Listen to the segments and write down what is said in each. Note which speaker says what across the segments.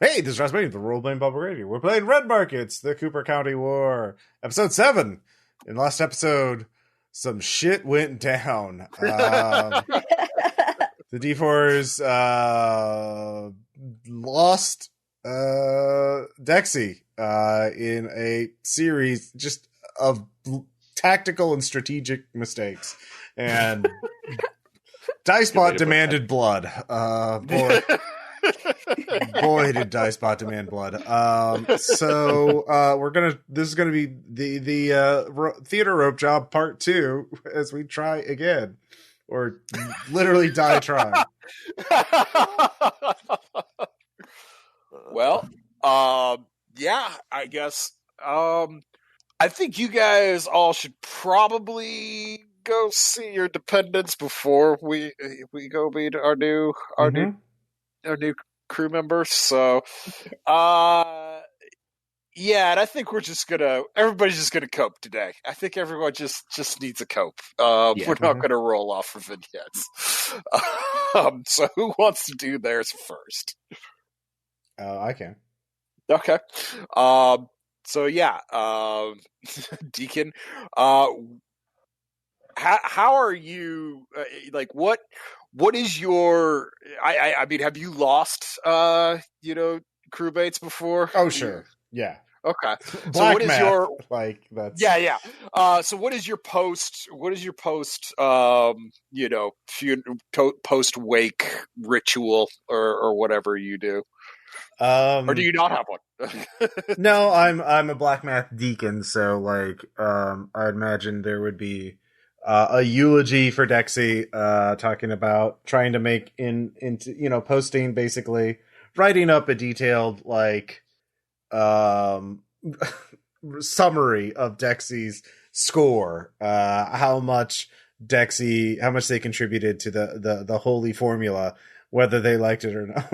Speaker 1: Hey, this is Ross Bain, the Role-Playing Bubble Radio. We're playing Red Markets, the Cooper County War, episode 7. In last episode, some shit went down. The D4s lost Dexy in a series just of tactical and strategic mistakes. And Dicebot demanded blood. Boy, did Dicebot demand blood. This is gonna be the theater rope job part 2 as we try again, or literally die trying.
Speaker 2: Well, yeah, I guess. I think you guys all should probably go see your dependents before we go meet our new crew members. So, yeah, and I think everybody's just gonna cope today. I think everyone just needs a cope. We're not gonna roll off for vignettes. So who wants to do theirs first?
Speaker 1: I can.
Speaker 2: Okay. So yeah, Deacon, how are you? What is your? I mean, have you lost crewmates before?
Speaker 1: Oh sure, yeah.
Speaker 2: Okay.
Speaker 1: Black
Speaker 2: so what is
Speaker 1: math,
Speaker 2: your
Speaker 1: that's
Speaker 2: yeah. So what is your post? What is your post? Post wake ritual or whatever you do. Or do you not have one?
Speaker 1: No, I'm a black math deacon, so I imagine there would be a eulogy for Dexy, talking about trying to make into posting, basically writing up a detailed summary of Dexy's score, how much they contributed to the holy formula, whether they liked it or not.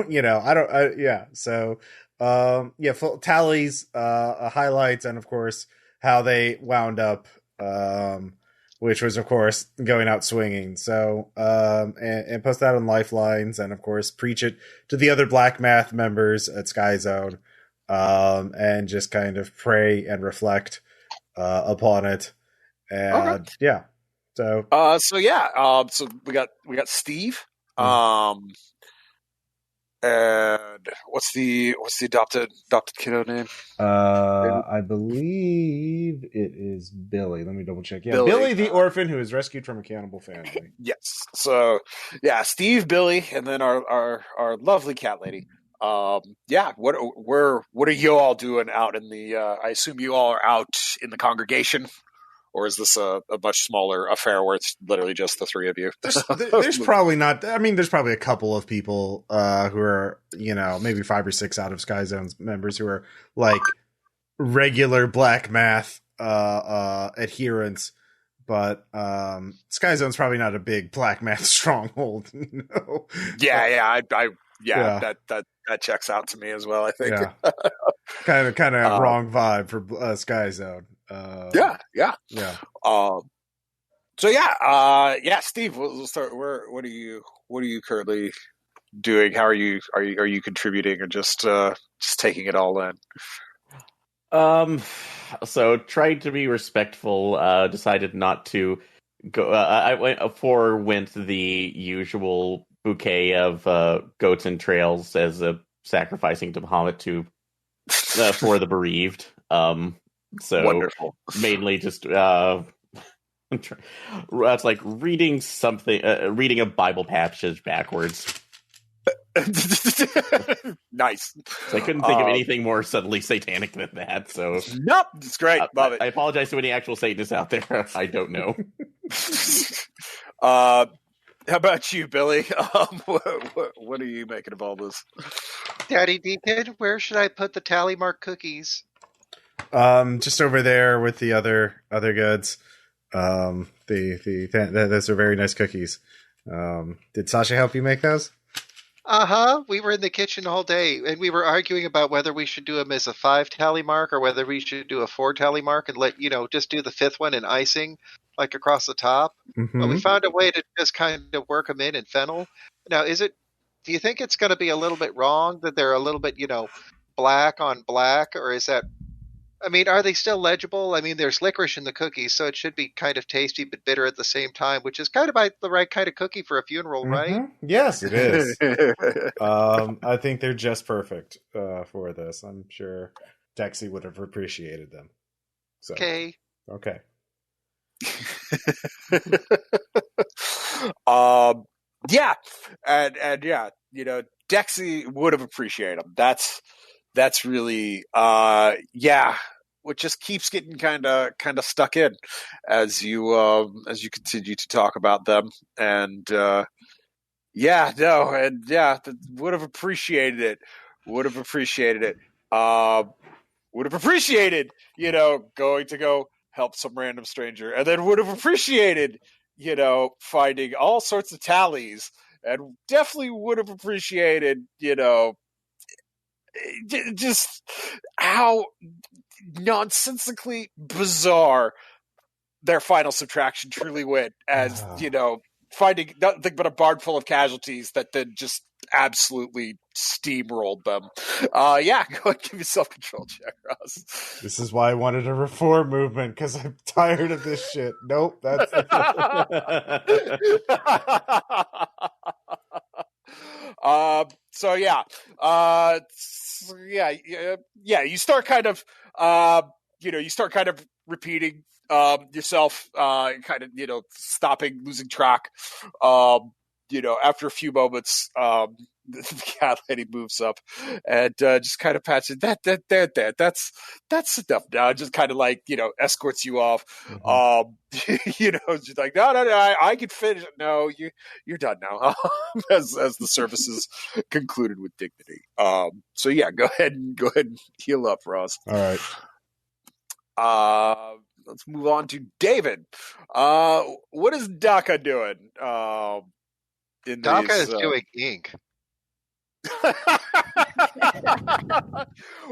Speaker 1: Full tallies, highlights, and of course how they wound up, which was of course going out swinging. So and post that on Lifelines, and of course preach it to the other Black Math members at Sky Zone, and just kind of pray and reflect upon it. And
Speaker 2: okay.
Speaker 1: Yeah. So
Speaker 2: so we got Steve. And what's the adopted kiddo name?
Speaker 1: I believe it is Billy. Let me double check. Yeah, Billy the orphan who is rescued from a cannibal family.
Speaker 2: Yes. So yeah, Steve, Billy, and then our lovely cat lady. What are you all doing out in the? I assume you all are out in the congregation. Or is this a much smaller affair where it's literally just the three of you?
Speaker 1: There's probably not. I mean, there's probably a couple of people who are, maybe 5 or 6 out of Sky Zone's members who are regular Black Math adherents. But Sky Zone's probably not a big Black Math stronghold.
Speaker 2: Yeah. That checks out to me as well. I think.
Speaker 1: Yeah. kind of wrong vibe for Sky Zone.
Speaker 2: Yeah. Steve, we'll start. What are you currently doing? How are you contributing, or just taking it all in?
Speaker 3: So tried to be respectful. Decided not to go. I went the usual bouquet of goats and trails as a sacrificing to Bahamut for the bereaved. So
Speaker 2: wonderful.
Speaker 3: Mainly just it's like reading something, reading a Bible passage backwards.
Speaker 2: Nice.
Speaker 3: So I couldn't think of anything more subtly satanic than that. So
Speaker 2: nope, it's great. Love it.
Speaker 3: I apologize to any actual Satanists out there. I don't know.
Speaker 2: How about you, Billy? What are you making of all this?
Speaker 4: Daddy Deacon, where should I put the tally mark cookies?
Speaker 1: Just over there with the other goods. Those are very nice cookies. Did Sasha help you make those?
Speaker 4: We were in the kitchen all day, and we were arguing about whether we should do them as a 5 tally mark or whether we should do a 4 tally mark and just do the 5th one in icing, across the top.
Speaker 1: Mm-hmm.
Speaker 4: But we found a way to just kind of work them in fennel. Now, is it Do you think it's going to be a little bit wrong that they're a little bit, black on black, or is that? I mean, are they still legible? I mean, there's licorice in the cookies, so it should be kind of tasty but bitter at the same time, which is kind of the right kind of cookie for a funeral, right?
Speaker 1: Yes, it is. I think they're just perfect for this. I'm sure Dexy would have appreciated them. So,
Speaker 4: Okay.
Speaker 2: Yeah, and yeah, Dexy would have appreciated them. That's really what just keeps getting kind of stuck in as you continue to talk about them, and would have appreciated it. Would have appreciated, going to go help some random stranger, and then would have appreciated, finding all sorts of tallies, and definitely would have appreciated, just how nonsensically bizarre their final subtraction truly went, as finding nothing but a barn full of casualties that then just absolutely steamrolled them. Go ahead and give me a self-control check, Ross.
Speaker 1: This is why I wanted a reform movement, because I'm tired of this shit. Nope, that's you start kind of repeating yourself, kind of stopping, losing track. After a few moments, the cat lady moves up and just kind of pats it. That's enough now. Just kind of escorts you off. She's like, no, I can finish it. No, you're done now. as the services concluded with dignity. Go ahead and heal up, Ross. all
Speaker 2: right. Let's move on to David. What is Dakka doing?
Speaker 4: Dakka is doing ink.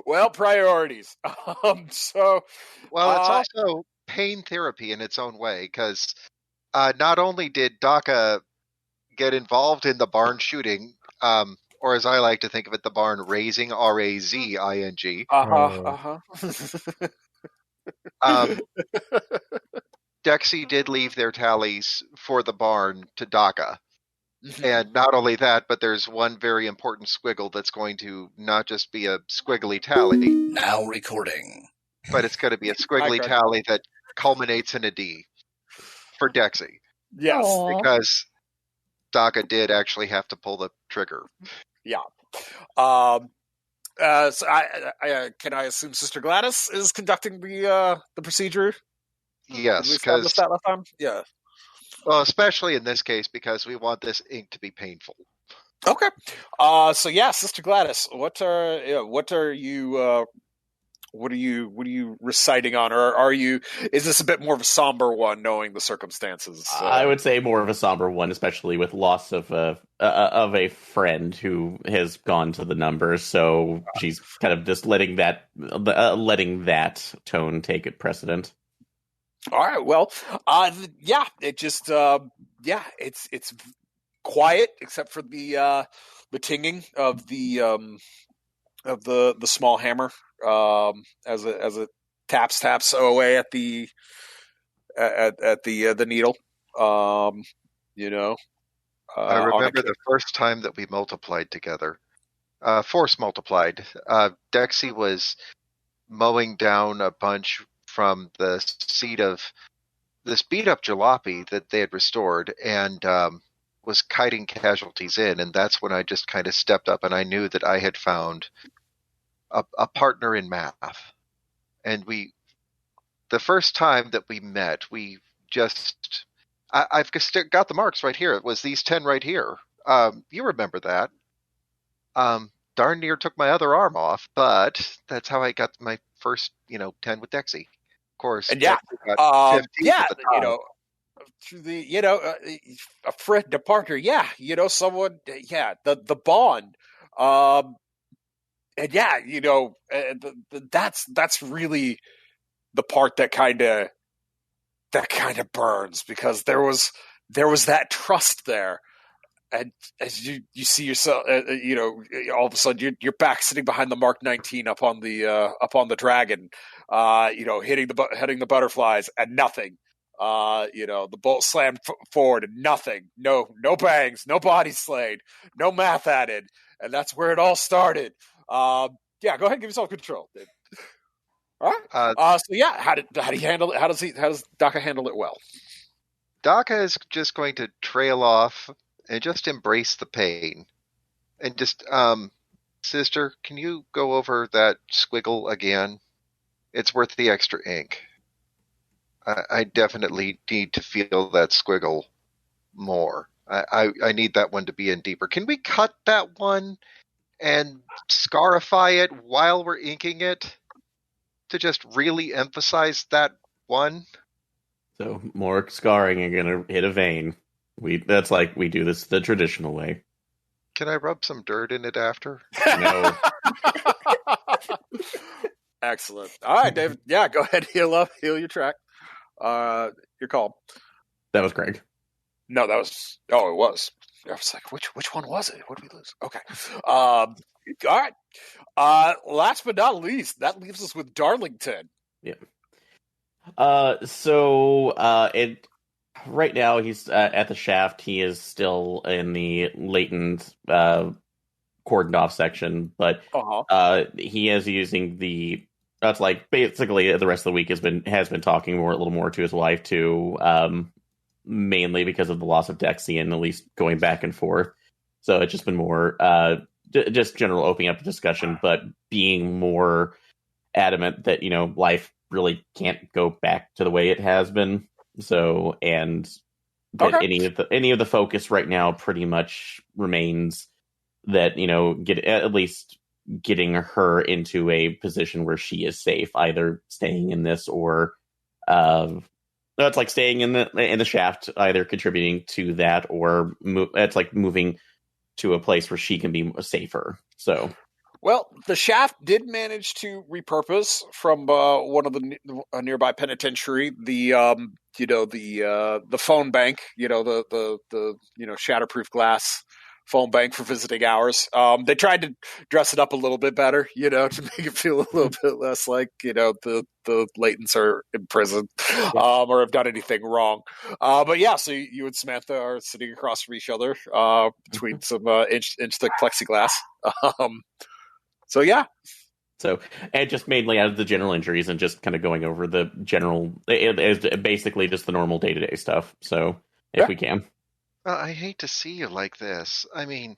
Speaker 2: Well, priorities.
Speaker 4: It's also pain therapy in its own way, because not only did Dakka get involved in the barn shooting, or as I like to think of it, the barn raising, R-A-Z-I-N-G. Dexy did leave their tallies for the barn to Dakka. And not only that, but there's one very important squiggle that's going to not just be a squiggly tally.
Speaker 5: Now recording.
Speaker 4: But it's going to be a squiggly tally that culminates in a D for Dexy.
Speaker 2: Yes.
Speaker 6: Aww.
Speaker 4: Because Dakka did actually have to pull the trigger.
Speaker 2: Yeah. So can I assume Sister Gladys is conducting the procedure?
Speaker 4: Yes,
Speaker 2: because that last time. Yeah.
Speaker 4: Well, especially in this case, because we want this ink to be painful.
Speaker 2: Okay. Sister Gladys, what are you reciting on, or is this a bit more of a somber one, knowing the circumstances?
Speaker 3: I would say more of a somber one, especially with loss of a friend who has gone to the numbers. So she's kind of just letting that tone take it precedent.
Speaker 2: All right. Well, it just it's quiet except for the tinging of the small hammer as it taps away at the needle.
Speaker 4: I remember the first time that we multiplied together. Force multiplied. Dexy was mowing down a bunch from the seed of this beat up jalopy that they had restored, and was kiting casualties in, and that's when I just kind of stepped up, and I knew that I had found a partner in math. And the first time that we met, we just I've got the marks right here. It was these 10 right here. You remember that. Darn near took my other arm off, but that's how I got my first 10 with Dexy. Of course.
Speaker 2: And through the a friend, a partner, someone, the bond, and that's really the part that kind of burns, because there was that trust there, and as you see yourself, all of a sudden you're back sitting behind the Mark 19 up on the dragon, hitting the butterflies and nothing. The bolt slammed forward and nothing. No bangs, no body slayed, no math added, and that's where it all started. Go ahead and give yourself control, Dave. All right. How do you handle it? How does Dakka handle it well?
Speaker 4: Dakka is just going to trail off and just embrace the pain. And just, sister, can you go over that squiggle again? It's worth the extra ink. I definitely need to feel that squiggle more. I need that one to be in deeper. Can we cut that one and scarify it while we're inking it to just really emphasize that one?
Speaker 3: So more scarring and gonna hit a vein. We do this the traditional way.
Speaker 4: Can I rub some dirt in it after?
Speaker 3: No.
Speaker 2: Excellent. All right, David. Yeah, go ahead, heal your track. Your call.
Speaker 3: That was Greg.
Speaker 2: No, it was. I was like, which one was it? What did we lose? Okay. All right. Last but not least, that leaves us with Darlington.
Speaker 3: Yeah. Right now he's at the shaft. He is still in the latent cordoned off section, but he is using the. That's like basically the rest of the week has been talking a little more to his wife too, mainly because of the loss of Dexy and at least going back and forth. So it's just been more just general opening up the discussion, but being more adamant that life really can't go back to the way it has been. So and that any of the focus right now pretty much remains that at least getting her into a position where she is safe, either staying in this or it's like staying in the shaft, either contributing to that or it's like moving to a place where she can be safer. So,
Speaker 2: well, the shaft did manage to repurpose from one of the nearby penitentiary the phone bank, the shatterproof glass phone bank for visiting hours. They tried to dress it up a little bit better, to make it feel a little bit less like, the Laytons are in prison or have done anything wrong. But yeah, so you and Samantha are sitting across from each other between some inch thick plexiglass. So yeah.
Speaker 3: So, and just mainly out of the general injuries and just kind of going over the general, it is basically just the normal day-to-day stuff. So, if we can.
Speaker 4: I hate to see you like this. I mean,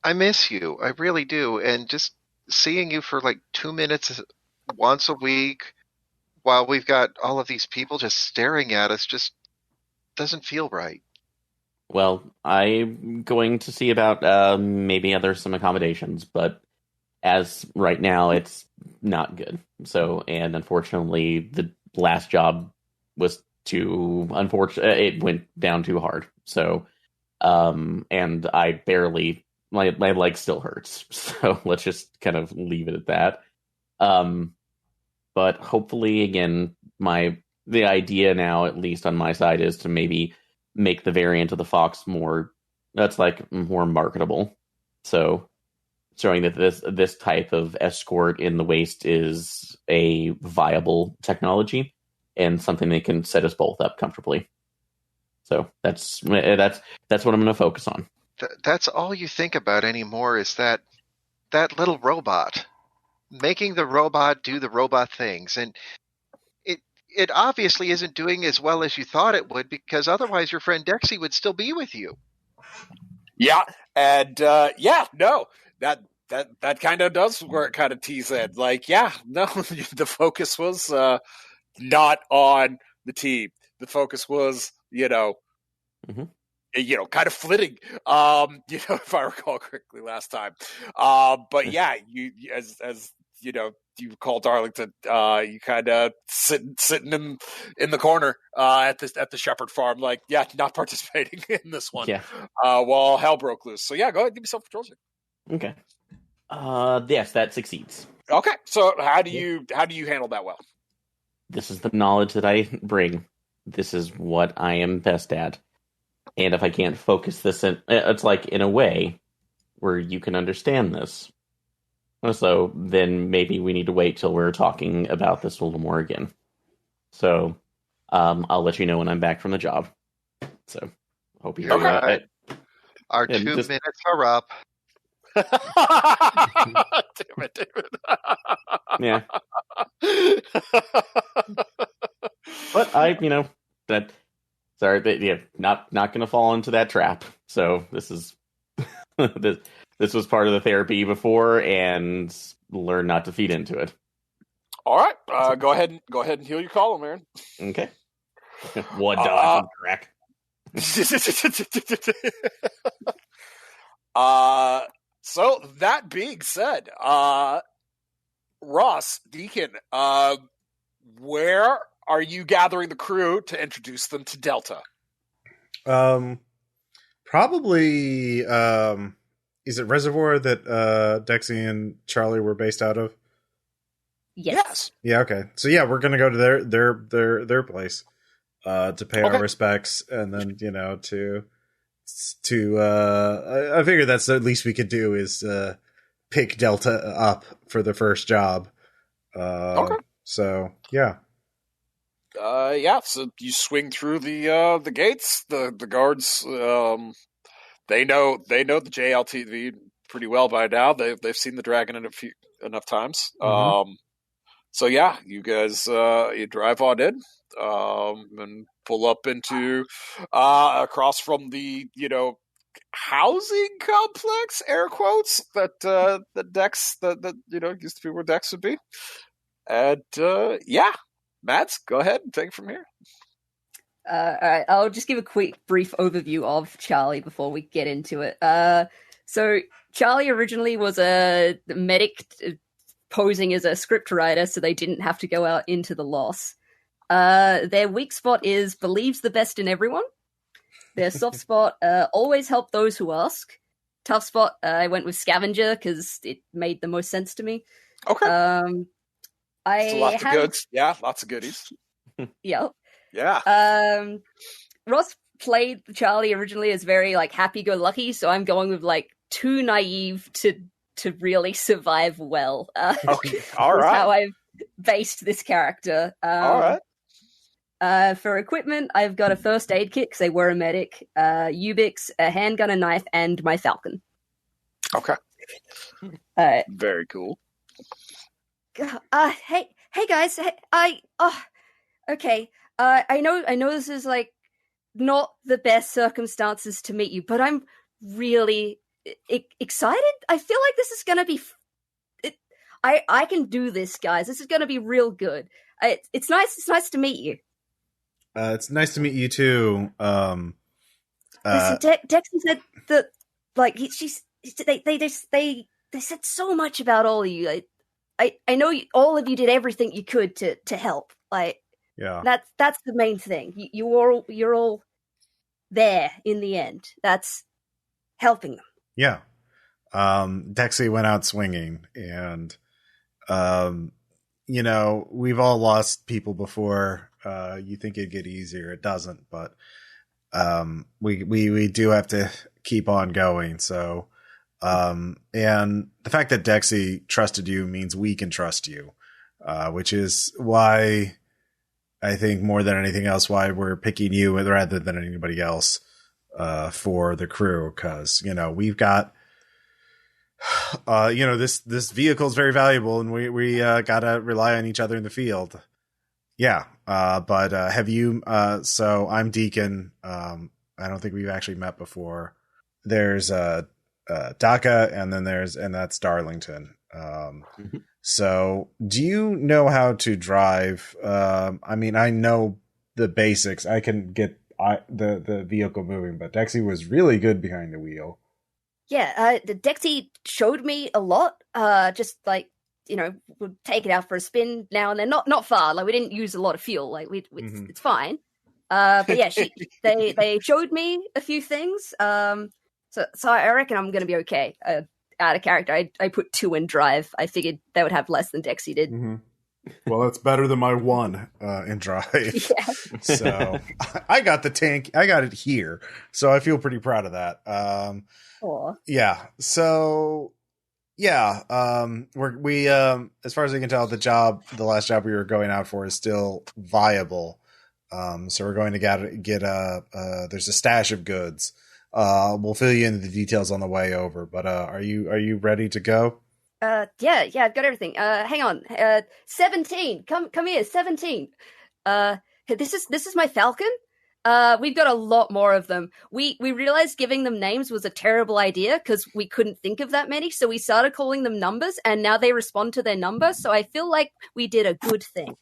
Speaker 4: I miss you. I really do. And just seeing you for like 2 minutes once a week while we've got all of these people just staring at us just doesn't feel right.
Speaker 3: Well, I'm going to see about maybe some accommodations, but as right now, it's not good. So, and unfortunately, the last job was too unfortunate. It went down too hard. So, and I barely, my leg still hurts. So let's just kind of leave it at that. But hopefully, again, the idea now, at least on my side, is to maybe make the variant of the Fox more marketable. So showing that this type of escort in the waste is a viable technology and something that can set us both up comfortably. So that's what I'm going to focus on.
Speaker 4: That's all you think about anymore is that little robot, making the robot do the robot things, and it obviously isn't doing as well as you thought it would, because otherwise your friend Dexy would still be with you.
Speaker 2: Yeah, and that kind of does where it kind of tease in. Like, the focus was not on the team. The focus was, kind of flitting, if I recall correctly last time. But yeah, you as you call Darlington, you kind of sitting in the corner at the Shepherd farm, like, not participating in this one.
Speaker 3: Yeah.
Speaker 2: While hell broke loose. So yeah, go ahead, give me self-control check.
Speaker 3: Okay. Yes, that succeeds.
Speaker 2: Okay. So how do you handle that well?
Speaker 3: This is the knowledge that I bring. This is what I am best at. And if I can't focus this in, it's like in a way where you can understand this. So then maybe we need to wait till we're talking about this a little more again. So I'll let you know when I'm back from the job. So hope you hear
Speaker 4: Alright. Our
Speaker 3: and
Speaker 4: 2
Speaker 3: just-
Speaker 4: minutes are up.
Speaker 2: Damn it, David.
Speaker 3: Yeah. But that sorry, but yeah, not going to fall into that trap. So this is this was part of the therapy before, and learn not to feed into it.
Speaker 2: All right, go ahead and heal your column, Aaron.
Speaker 3: Okay. One dodge from crack.
Speaker 2: So that being said, Ross, Deacon, where are you gathering the crew to introduce them to Delta?
Speaker 1: Probably. Is it Reservoir that Dexy and Charlie were based out of?
Speaker 6: Yes.
Speaker 1: Yeah. Okay. So yeah, we're gonna go to their place to pay our respects, and then I figure that's the least we could do is pick Delta up for the first job. So yeah.
Speaker 2: So you swing through the gates. The guards, they know the JLTV pretty well by now. They've seen the dragon enough times.
Speaker 1: Mm-hmm.
Speaker 2: So yeah, you guys you drive on in and pull up into across from the housing complex, air quotes, that Dex that used to be where Dex would be. And Mads, go ahead and take it from here.
Speaker 6: All right, I'll just give a quick, brief overview of Charlie before we get into it. So Charlie originally was a medic posing as a script writer, so they didn't have to go out into the loss. Their weak spot is believes the best in everyone. Their soft spot, always help those who ask. Tough spot, I went with scavenger because it made the most sense to me.
Speaker 2: Okay. Lots of goods. Yeah, lots of goodies.
Speaker 6: Yeah.
Speaker 2: Yeah.
Speaker 6: Ross played Charlie originally as very happy-go-lucky, so I'm going with too naive to really survive well.
Speaker 2: Okay. All right.
Speaker 6: How I've based this character.
Speaker 2: All
Speaker 6: right. For equipment, I've got a first aid kit because they were a medic, Ubix, a handgun, a knife, and my falcon.
Speaker 2: Okay.
Speaker 6: Alright.
Speaker 2: Very cool.
Speaker 6: Hey guys. Okay. I know this is not the best circumstances to meet you, but I'm really excited. I feel like this is gonna be. I can do this, guys. This is gonna be real good. It's nice. It's nice to meet you.
Speaker 1: It's nice to meet you too.
Speaker 6: Listen, Dexter said that they said so much about all of you. I know all of you did everything you could to help.
Speaker 1: Yeah,
Speaker 6: that's the main thing. You're all there in the end. That's helping them.
Speaker 1: Yeah. Dexy went out swinging, and we've all lost people before. You think it'd get easier, it doesn't, but we do have to keep on going. So and the fact that Dexy trusted you means we can trust you, which is why I think more than anything else why we're picking you rather than anybody else for the crew, because we've got this vehicle is very valuable, and we gotta rely on each other in the field. Yeah. But have you so I'm Deacon. I don't think we've actually met before. There's Dakka, and that's Darlington. So do you know how to drive? I mean, I know the basics. I can get the vehicle moving, but Dexy was really good behind the wheel.
Speaker 6: Yeah, Dexy showed me a lot. Just we'll take it out for a spin now and then. Not far. We didn't use a lot of fuel. It's fine. But yeah, they showed me a few things. So I reckon I'm gonna be okay. Out of character, I put 2 in drive. I figured they would have less than Dexy did.
Speaker 1: Mm-hmm. Well, that's better than my 1 in drive.
Speaker 6: Yeah.
Speaker 1: So I got the tank. I got it here. So I feel pretty proud of that.
Speaker 6: Aw.
Speaker 1: Yeah. So yeah. We as far as I can tell, the last job we were going out for is still viable. So we're going to get there's a stash of goods. We'll fill you in the details on the way over. But are you ready to go?
Speaker 6: Yeah, I've got everything. Hang on. 17. Come here, 17. This is my falcon. We've got a lot more of them. We realized giving them names was a terrible idea because we couldn't think of that many, so we started calling them numbers, and now they respond to their number, so I feel like we did a good thing.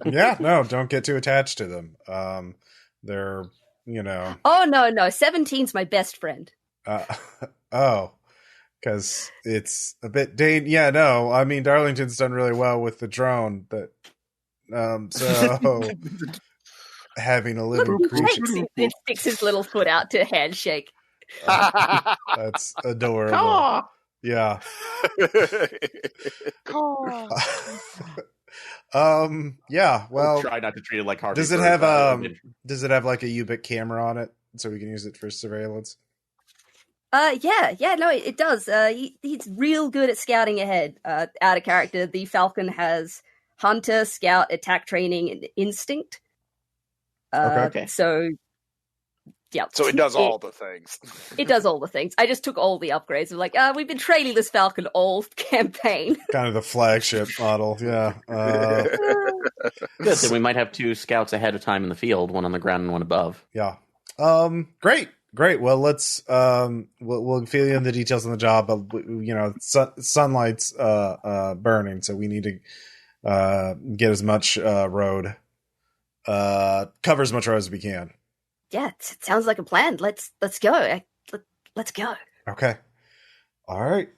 Speaker 1: Yeah, no, don't get too attached to them. They're,
Speaker 6: Oh, no, 17's my best friend.
Speaker 1: Because it's a bit yeah, no, I mean, Darlington's done really well with the drone, but so having a living creature.
Speaker 6: He sticks his little foot out to handshake.
Speaker 1: That's adorable. Yeah. Yeah, well,
Speaker 3: try not to treat it like hard.
Speaker 1: Does it have like a U-bit camera on it so we can use it for surveillance?
Speaker 6: Yeah, no, it does. He's real good at scouting ahead. Out of character, the Falcon has hunter, scout, attack training, and instinct.
Speaker 3: Okay.
Speaker 6: So, yeah.
Speaker 2: So it does all the things.
Speaker 6: It does all the things. I just took all the upgrades. I'm like, we've been training this Falcon all campaign.
Speaker 1: Kind of the flagship model, yeah.
Speaker 3: Good, then we might have 2 scouts ahead of time in the field, one on the ground and one above.
Speaker 1: Yeah. Great. Well, let's we'll fill you in the details on the job. But sunlight's burning, so we need to get as much road, cover as much road as we can.
Speaker 6: Yeah, it sounds like a plan. Let's go. Let's go.
Speaker 1: Okay. All right.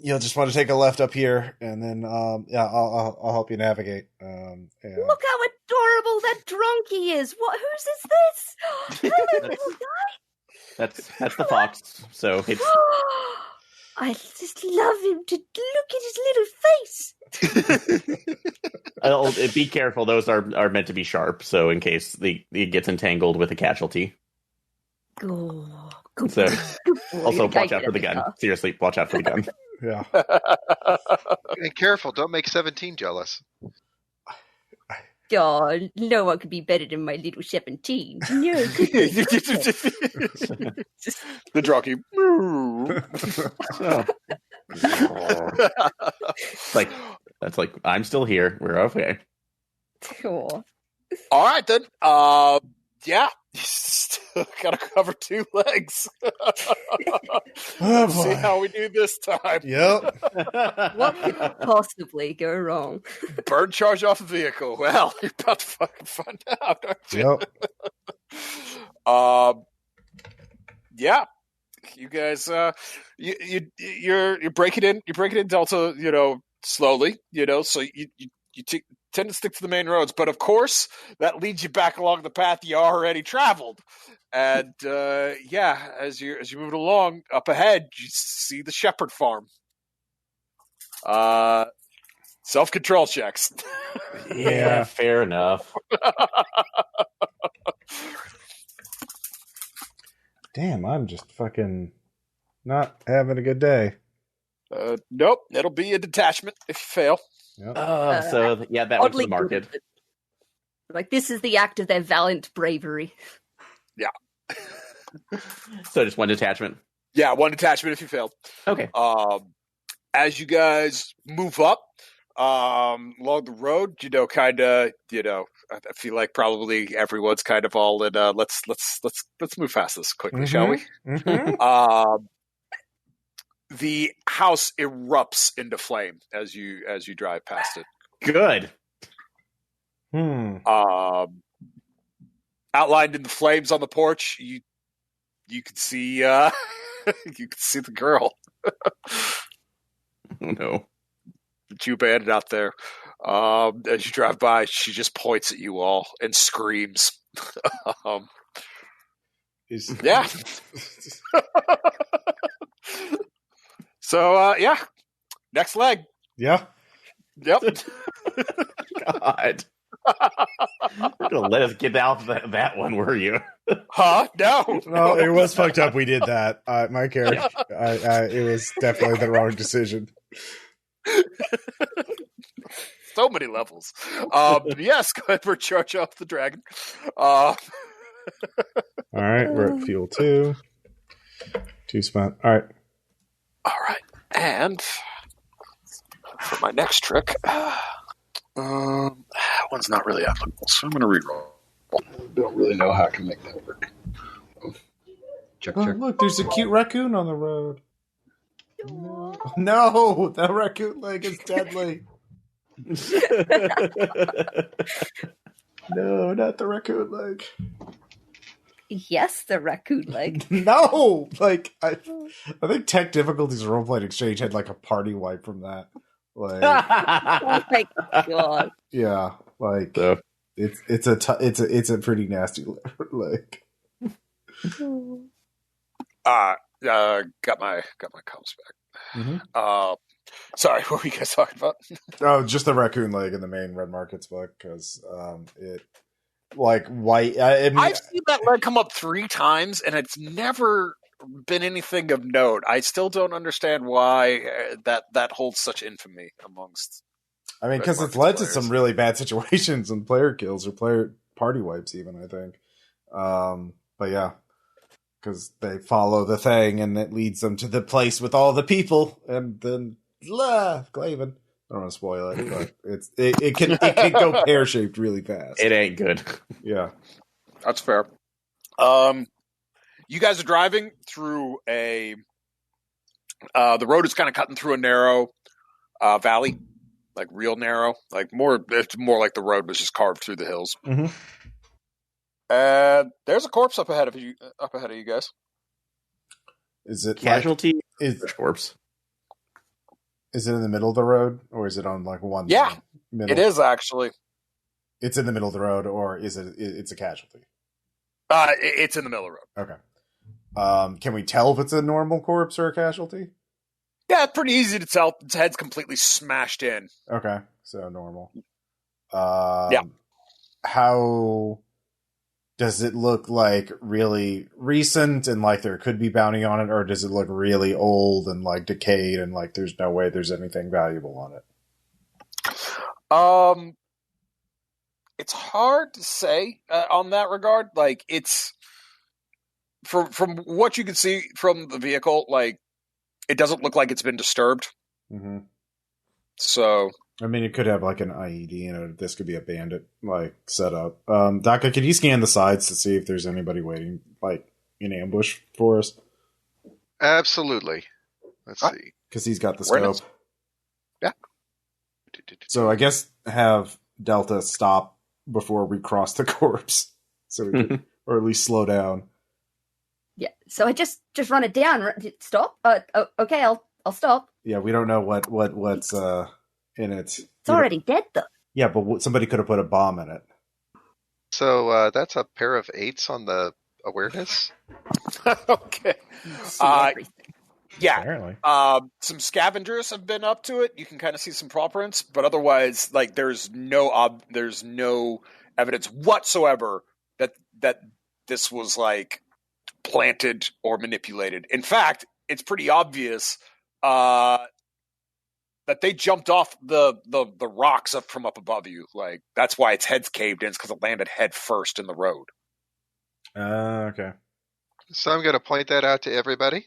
Speaker 1: You'll just want to take a left up here, and then I'll help you navigate.
Speaker 6: Look how adorable that donkey is. Whose is this? Hello, little guy.
Speaker 3: That's the fox. So it's.
Speaker 6: I just love him to look at his little face.
Speaker 3: Be careful; those are meant to be sharp. So in case it gets entangled with a casualty.
Speaker 6: Oh,
Speaker 3: so also watch out for the gun. Seriously, watch out for the gun.
Speaker 1: Yeah.
Speaker 4: And careful, don't make 17 jealous.
Speaker 6: Oh, no one could be better than my little 17. No.
Speaker 2: The jockey.
Speaker 3: That's like I'm still here. We're okay.
Speaker 6: Cool.
Speaker 2: All right then. Yeah, you still gotta cover 2 legs.
Speaker 1: Oh,
Speaker 2: see how we do this time.
Speaker 1: Yep.
Speaker 6: What could possibly go wrong?
Speaker 2: Burn charge off the vehicle. Well, you're about to fucking find out, aren't you?
Speaker 1: Yep.
Speaker 2: Yeah. You guys, you're breaking in. You're breaking in Delta, slowly. So you tend to stick to the main roads, but of course that leads you back along the path you already traveled. And as you're moving along, up ahead you see the Shepherd farm. Self-control checks.
Speaker 3: Yeah, fair enough.
Speaker 1: Damn, I'm just fucking not having a good day.
Speaker 2: Nope, it'll be a detachment if you fail.
Speaker 1: Yep.
Speaker 3: That went to the market.
Speaker 6: Like, this is the act of their valiant bravery.
Speaker 2: Yeah.
Speaker 3: So just one detachment?
Speaker 2: Yeah, one detachment if you failed.
Speaker 3: Okay.
Speaker 2: As you guys move up along the road, I feel like probably everyone's kind of all in. Let's move past this quickly, shall we?
Speaker 1: Mm-hmm.
Speaker 2: The house erupts into flame as you drive past it.
Speaker 3: Good.
Speaker 2: Outlined in the flames on the porch, you can see you can see the girl.
Speaker 3: Oh no.
Speaker 2: That you abandoned out there. As you drive by, she just points at you all and screams. Yeah. So, next leg.
Speaker 1: Yeah.
Speaker 2: Yep.
Speaker 3: God. You're gonna let us get out that one, were you?
Speaker 2: Huh? No.
Speaker 1: No, it was fucked up. We did that. My character, it was definitely the wrong decision.
Speaker 2: So many levels. Yes, go ahead for charge off the dragon.
Speaker 1: All right, we're at fuel 2. 2 spent. All right.
Speaker 2: All right. And for my next trick, that one's not really applicable, so I'm going to reroll. I don't really know how I can make that work.
Speaker 5: Check.
Speaker 1: Look, there's a cute raccoon on the road. No, that raccoon leg is deadly. No, not the raccoon leg.
Speaker 6: Yes, the raccoon leg.
Speaker 1: No, like I think Tech Difficulties Roleplaying Exchange had like a party wipe from that. Like,
Speaker 6: Oh my god.
Speaker 1: yeah, like it's a pretty nasty leg.
Speaker 2: Got my comps back.
Speaker 1: Mm-hmm.
Speaker 2: Sorry, what were you guys talking about?
Speaker 1: Oh, just the raccoon leg in the main Red Markets book because it like white.
Speaker 2: I've seen that leg come up 3 times, and it's never been anything of note. I still don't understand why that holds such infamy amongst.
Speaker 1: I mean, because it's led to some really bad situations and player kills or player party wipes, even I think. But yeah, because they follow the thing and it leads them to the place with all the people, and then Glaven. I don't want to spoil it, but it can go pear shaped really fast.
Speaker 3: It ain't good.
Speaker 1: Yeah,
Speaker 2: That's fair. You guys are driving through the road is kind of cutting through a narrow valley, like real narrow, like it's more like the road was just carved through the hills.
Speaker 1: Mm-hmm.
Speaker 2: And there's a corpse up ahead of you guys.
Speaker 1: Is it
Speaker 3: Casualty?
Speaker 1: Is
Speaker 3: corpse?
Speaker 1: Is it in the middle of the road, or is it on like one?
Speaker 2: Yeah,
Speaker 1: middle?
Speaker 2: It is actually.
Speaker 1: It's in the middle of the road, or is it? It's a casualty.
Speaker 2: It's in the middle of the road.
Speaker 1: Okay. Can we tell if it's a normal corpse or a casualty?
Speaker 2: Yeah, it's pretty easy to tell. Its head's completely smashed in.
Speaker 1: Okay, so normal.
Speaker 2: Yeah.
Speaker 1: How does it look? Like really recent, and like there could be bounty on it, or does it look really old and like decayed, and like there's no way there's anything valuable on it?
Speaker 2: It's hard to say on that regard. Like it's from what you can see from the vehicle, like it doesn't look like it's been disturbed.
Speaker 1: Mm-hmm.
Speaker 2: So
Speaker 1: I mean, it could have like an IED, and this could be a bandit like setup. Dakka, can you scan the sides to see if there's anybody waiting like in ambush for us?
Speaker 4: Absolutely. Let's see.
Speaker 1: Because he's got the scope.
Speaker 2: Yeah.
Speaker 1: So I guess have Delta stop before we cross the corpse, so we can, or at least slow down.
Speaker 6: Yeah. So I just run it down. Stop. Okay. I'll stop.
Speaker 1: Yeah, we don't know what's in it.
Speaker 6: It's already dead though.
Speaker 1: Yeah, but somebody could have put a bomb in it.
Speaker 4: So that's a pair of 8s on the awareness.
Speaker 2: Okay.
Speaker 6: See everything.
Speaker 2: Yeah.
Speaker 1: Apparently.
Speaker 2: Some scavengers have been up to it. You can kind of see some paw prints, but otherwise, like, there's no evidence whatsoever that this was like planted or manipulated. In fact, it's pretty obvious that they jumped off the rocks up from up above you. Like that's why its head's caved in, because it landed head first in the road.
Speaker 1: Okay.
Speaker 4: So I'm going to point that out to everybody.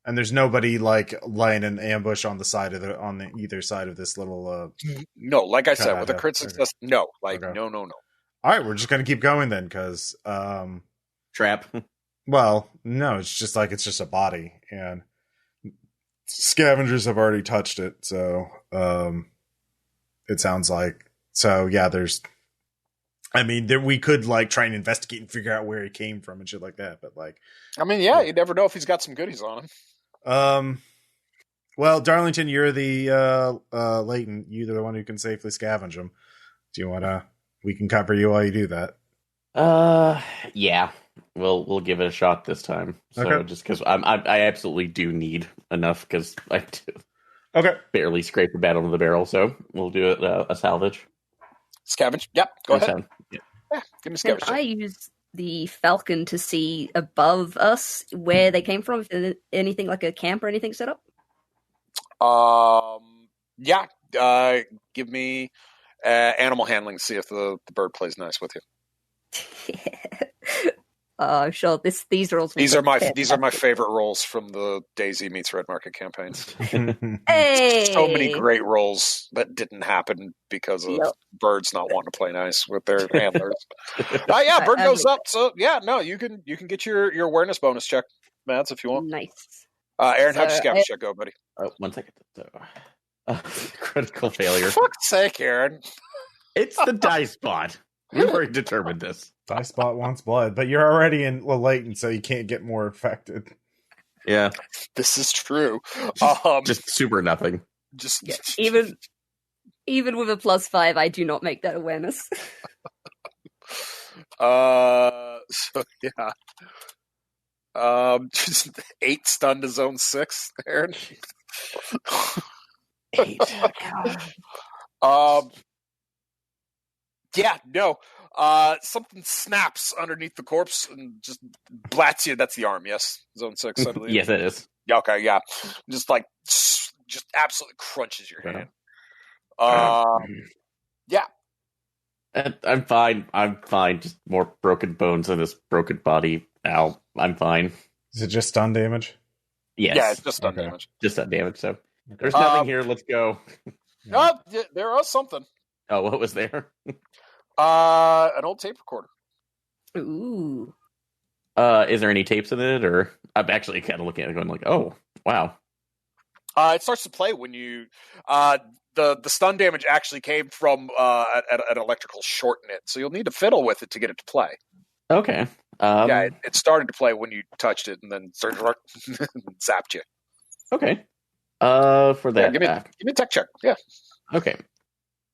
Speaker 1: And there's nobody like lying in ambush on the either side of this little.
Speaker 2: No, like I said, with a crit success,
Speaker 1: okay.
Speaker 2: no, like
Speaker 1: Okay.
Speaker 2: no.
Speaker 1: All right, we're just gonna keep going then, because
Speaker 3: Trap.
Speaker 1: well, no, it's just a body, and scavengers have already touched it, so it sounds like yeah. I mean, we could like try and investigate and figure out where he came from and shit like that, but like,
Speaker 2: I mean, yeah, you never know if he's got some goodies on him.
Speaker 1: Well, Darlington, you're the latent. You're the one who can safely scavenge them. Do you wanna? We can cover you while you do that.
Speaker 3: Yeah. We'll give it a shot this time. So
Speaker 1: Okay.
Speaker 3: just because I absolutely do need enough, because I do.
Speaker 1: Okay.
Speaker 3: barely scraped the bottom of the barrel, so we'll do it a salvage.
Speaker 2: Scavenge. Yep. Go ahead.
Speaker 3: Yeah.
Speaker 2: Yeah, give me
Speaker 6: Can
Speaker 2: scavenge.
Speaker 6: I use the falcon to see above us where they came from? If there's anything like a camp or anything set up?
Speaker 2: Yeah. Give me animal handling to see if the bird plays nice with you.
Speaker 6: I'm sure these rolls.
Speaker 2: These are my favorite rolls from the Daisy meets Red Market campaigns.
Speaker 6: Hey,
Speaker 2: So many great rolls that didn't happen because of birds not wanting to play nice with their handlers. Yeah, bird goes up. So yeah, no, you can get your awareness bonus check, Mads, if you want.
Speaker 6: Nice.
Speaker 2: Aaron, how'd your scavenge check go, buddy?
Speaker 3: Oh, 1 second. So, critical failure.
Speaker 2: For fuck's sake, Aaron.
Speaker 3: It's the dice bot. We've already determined this.
Speaker 1: Die spot wants blood, but you're already in latent, so you can't get more affected.
Speaker 3: Yeah.
Speaker 2: This is true.
Speaker 3: Just super nothing.
Speaker 2: Just
Speaker 6: Even with a +5, I do not make that awareness.
Speaker 2: So yeah. Just 8 stunned to zone 6, Aaron.
Speaker 3: 8.
Speaker 2: Yeah, no. Something snaps underneath the corpse and just blats you. That's the arm, yes? Zone 6, I believe.
Speaker 3: Yes, it is.
Speaker 2: Yeah, okay, yeah. Just absolutely crunches your hand. Yeah.
Speaker 3: I'm fine. Just more broken bones in this broken body. Ow. I'm fine.
Speaker 1: Is it just stun damage?
Speaker 3: Yes.
Speaker 2: Yeah, it's just stun damage.
Speaker 3: Just that damage, so. There's nothing here. Let's go.
Speaker 2: Yeah, there was something.
Speaker 3: Oh, what was there?
Speaker 2: An old tape recorder.
Speaker 6: Ooh.
Speaker 3: Is there any tapes in it, or I'm actually kind of looking at it going like, oh, wow.
Speaker 2: It starts to play when you the stun damage actually came from an electrical short in it, so you'll need to fiddle with it to get it to play.
Speaker 3: Okay.
Speaker 2: Yeah, it started to play when you touched it, and then zapped you.
Speaker 3: Okay. For that,
Speaker 2: give me a tech check. Yeah.
Speaker 3: Okay.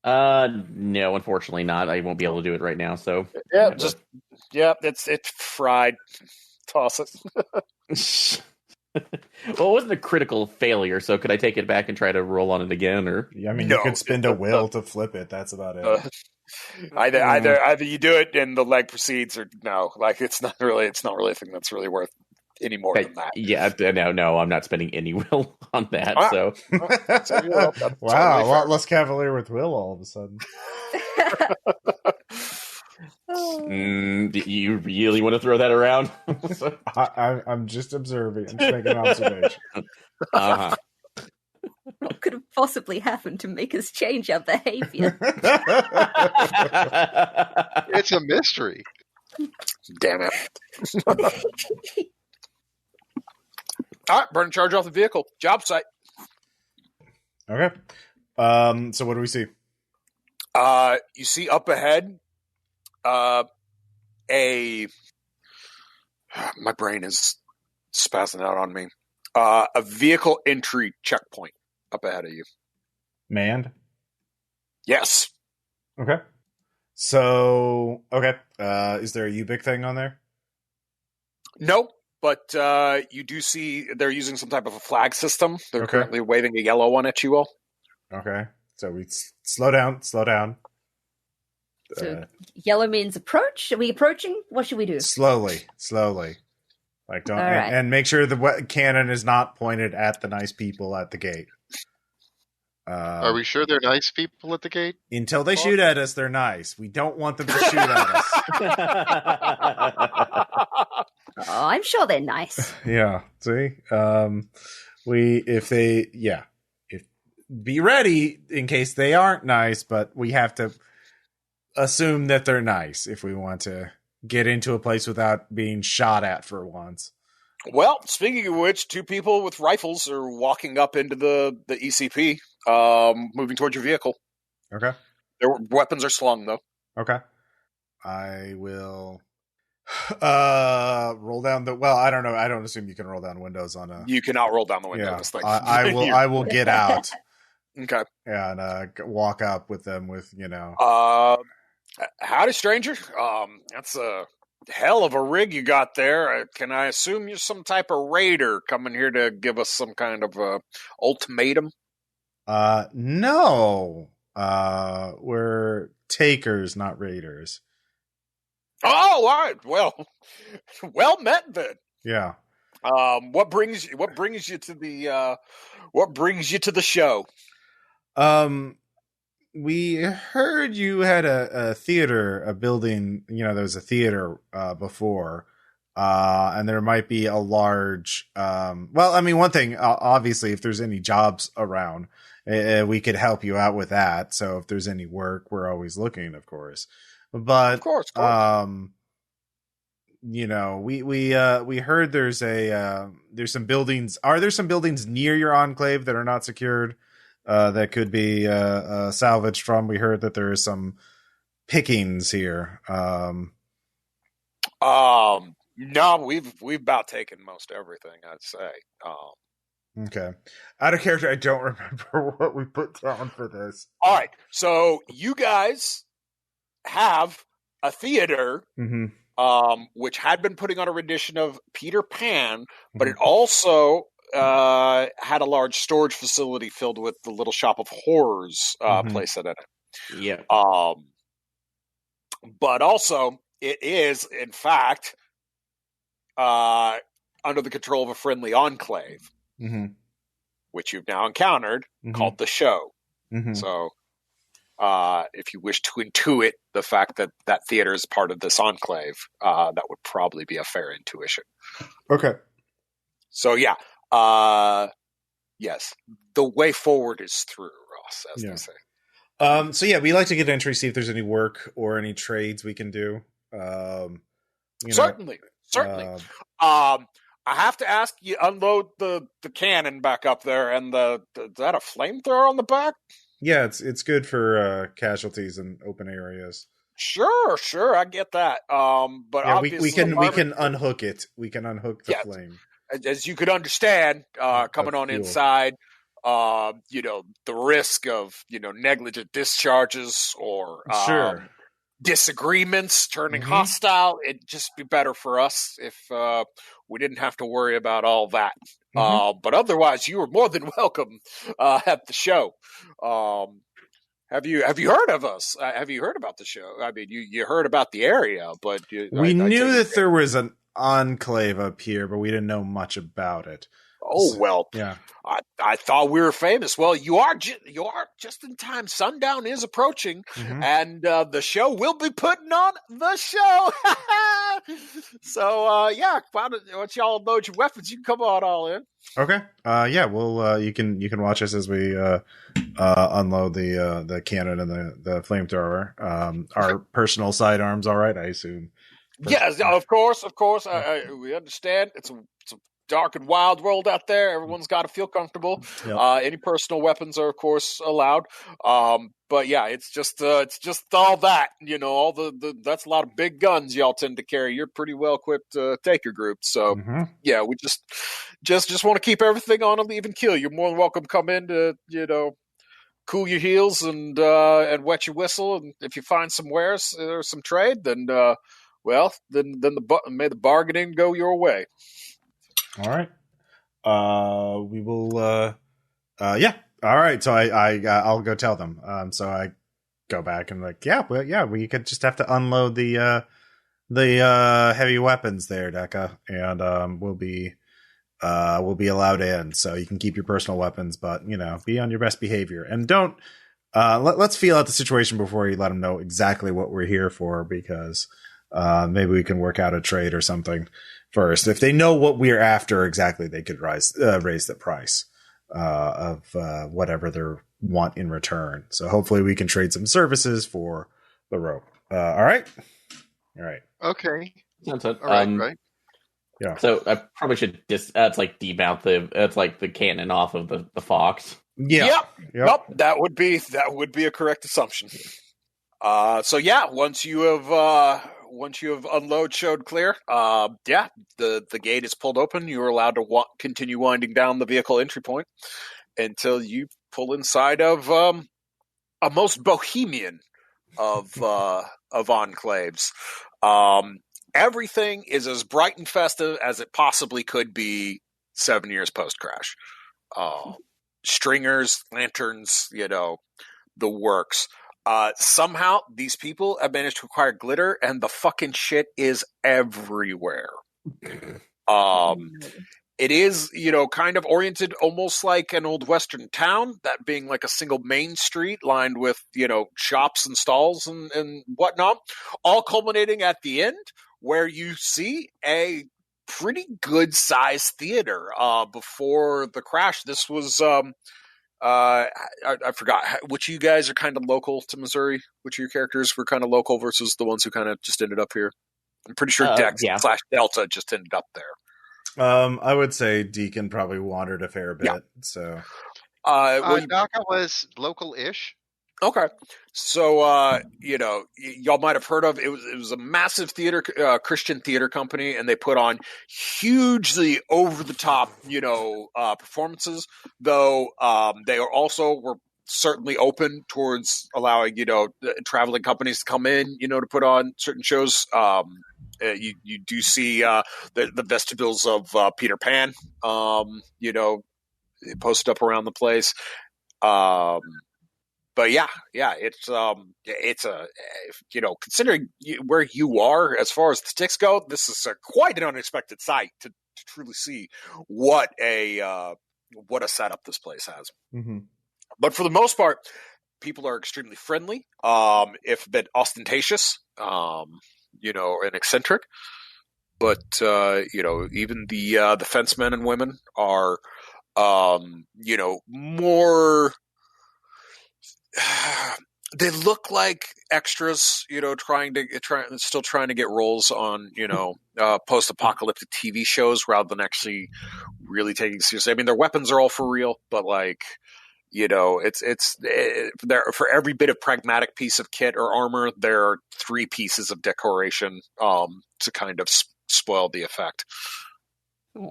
Speaker 3: No, unfortunately not. I won't be able to do it right now. So
Speaker 2: yeah, it's fried. Toss it.
Speaker 1: Well,
Speaker 3: it wasn't a critical failure, so could I take it back and try to roll on it again? Or
Speaker 1: I mean, you could spend a will to flip it. That's about it.
Speaker 2: Either you do it and the leg proceeds, or no. Like it's not really a thing that's really worth any more than that.
Speaker 3: Yeah, no, I'm not spending any will on that. So
Speaker 1: wow, a lot less cavalier with will all of a sudden.
Speaker 3: You really want to throw that around?
Speaker 1: I'm just observing. I'm just making an observation.
Speaker 3: Uh-huh.
Speaker 6: What could have possibly happened to make us change our behavior?
Speaker 4: It's a mystery.
Speaker 2: Damn it. All right, burn charge off the vehicle. Job site.
Speaker 1: Okay. So what do we see?
Speaker 2: You see up ahead, my brain is spazzing out on me. A vehicle entry checkpoint up ahead of you.
Speaker 1: Manned?
Speaker 2: Yes.
Speaker 1: Okay. So, okay. Is there a UBIC thing on there?
Speaker 2: Nope. But you do see they're using some type of a flag system. They're currently waving a yellow one at you all.
Speaker 1: Okay. So we slow down.
Speaker 6: So yellow means approach. Are we approaching? What should we do?
Speaker 1: Slowly. Like don't and make sure the cannon is not pointed at the nice people at the gate.
Speaker 4: Are we sure they're nice people at the gate?
Speaker 1: Until they shoot at us, they're nice. We don't want them to shoot at us.
Speaker 6: Oh, I'm sure they're nice.
Speaker 1: Yeah. See, be ready in case they aren't nice, but we have to assume that they're nice if we want to get into a place without being shot at for once.
Speaker 2: Well, speaking of which, 2 people with rifles are walking up into the ECP, moving towards your vehicle.
Speaker 1: Okay.
Speaker 2: Their weapons are slung, though.
Speaker 1: Okay. I will roll down the. Well, I don't know. I don't assume you can roll down windows on a.
Speaker 2: You cannot roll down the window.
Speaker 1: Yeah,
Speaker 2: This thing.
Speaker 1: I will get out.
Speaker 2: Okay.
Speaker 1: And walk up with them with
Speaker 2: Howdy, stranger. That's a hell of a rig you got there. Can I assume you're some type of raider coming here to give us some kind of ultimatum?
Speaker 1: No. We're takers, not raiders.
Speaker 2: Oh, all right. Well met then.
Speaker 1: Yeah.
Speaker 2: What brings you to the show?
Speaker 1: We heard you had a theater, a building, there was a theater before. And there might be a large one thing, obviously, if there's any jobs around, we could help you out with that. So if there's any work, we're always looking, of course. But
Speaker 2: Of course.
Speaker 1: we heard there's some buildings. Are there some buildings near your enclave that are not secured that could be salvaged from? We heard that there is some pickings here.
Speaker 2: No, we've about taken most everything, I'd say.
Speaker 1: Okay. Out of character, I don't remember what we put down for this.
Speaker 2: All right. So you guys have a theater, which had been putting on a rendition of Peter Pan, but it also had a large storage facility filled with the Little Shop of Horrors place in it.
Speaker 3: Yeah.
Speaker 2: But also, it is, in fact, under the control of a friendly enclave, which you've now encountered, called the Show. So, if you wish to intuit the fact that that theater is part of this enclave, that would probably be a fair intuition.
Speaker 1: Okay.
Speaker 2: So, yeah. Yes. The way forward is through, Ross, as they say.
Speaker 1: So, yeah, we like to get entry, see if there's any work or any trades we can do.
Speaker 2: Certainly. I have to ask you, unload the cannon back up there, and is that a flamethrower on the back?
Speaker 1: Yeah, it's good for casualties in open areas.
Speaker 2: Sure, I get that. But
Speaker 1: yeah,
Speaker 2: obviously
Speaker 1: we can unhook it. We can unhook the flame.
Speaker 2: As you could understand, coming on fuel. Inside, the risk of negligent discharges or disagreements turning hostile. It'd just be better for us if we didn't have to worry about all that. But otherwise, you were more than welcome at the show. Have you heard of us? Have you heard about the show? I mean, you heard about the area, but
Speaker 1: we knew that there was an enclave up here, but we didn't know much about it.
Speaker 2: Oh, well,
Speaker 1: yeah.
Speaker 2: I thought we were famous. Well, you are just in time. Sundown is approaching, and the show will be putting on the show. So, once y'all load your weapons, you can come on all in.
Speaker 1: Okay. We'll you can watch us as we unload the cannon and the flamethrower. Our personal sidearms, all right, I assume.
Speaker 2: Yes, of course. We understand. It's a dark and wild world out there. Everyone's got to feel comfortable. Yep. Any personal weapons are, of course, allowed. But yeah, it's just all that. All the that's a lot of big guns y'all tend to carry. You're pretty well equipped taker group. So yeah, we just want to keep everything on an even keel. You're more than welcome to come in to cool your heels and wet your whistle. And if you find some wares or some trade, then may the bargaining go your way.
Speaker 1: All right. We will. Yeah. All right. So I'll go tell them. So I go back and we could just have to unload the heavy weapons there, Dakka, and we'll be allowed in. So you can keep your personal weapons, but be on your best behavior and don't. Let's feel out the situation before you let them know exactly what we're here for, because maybe we can work out a trade or something first. If they know what we're after exactly, they could raise the price of whatever they want in return. So hopefully we can trade some services for the rope. All right.
Speaker 4: Okay.
Speaker 3: Sounds good.
Speaker 4: Right.
Speaker 1: Yeah.
Speaker 3: So I probably should demount the cannon off of the fox.
Speaker 1: Yeah.
Speaker 2: Yep. That would be a correct assumption. So yeah, once you have unload showed clear, the gate is pulled open. You are allowed to continue winding down the vehicle entry point until you pull inside of a most bohemian of enclaves. Everything is as bright and festive as it possibly could be 7 years post crash. stringers, lanterns, the works. Somehow these people have managed to acquire glitter, and the fucking shit is everywhere. It is, kind of oriented almost like an old Western town, that being like a single main street lined with, shops and stalls and whatnot, all culminating at the end where you see a pretty good sized theater. Before the crash, this was, I forgot which of you guys are kind of local to Missouri. Which of your characters were kind of local versus the ones who kind of just ended up here? I'm pretty sure Dex / Delta just ended up there.
Speaker 1: I would say Deacon probably wandered a fair bit.
Speaker 2: Yeah.
Speaker 1: So,
Speaker 4: Dakka was local-ish.
Speaker 2: Okay, so y'all might have heard of it. Was a massive theater, Christian theater company, and they put on hugely over the top, performances. Though they were certainly open towards allowing traveling companies to come in, to put on certain shows. You do see the vestibules of Peter Pan, posted up around the place. But yeah, it's a considering where you are as far as the sticks go, this is quite an unexpected sight to truly see what a setup this place has.
Speaker 1: Mm-hmm.
Speaker 2: But for the most part, people are extremely friendly, if a bit ostentatious, and eccentric. But even the fencemen and women are, more. They look like extras, trying to get roles on, post-apocalyptic TV shows rather than actually really taking seriously. I mean, their weapons are all for real, but it's there for every bit of pragmatic piece of kit or armor, there are 3 pieces of decoration to kind of spoil the effect.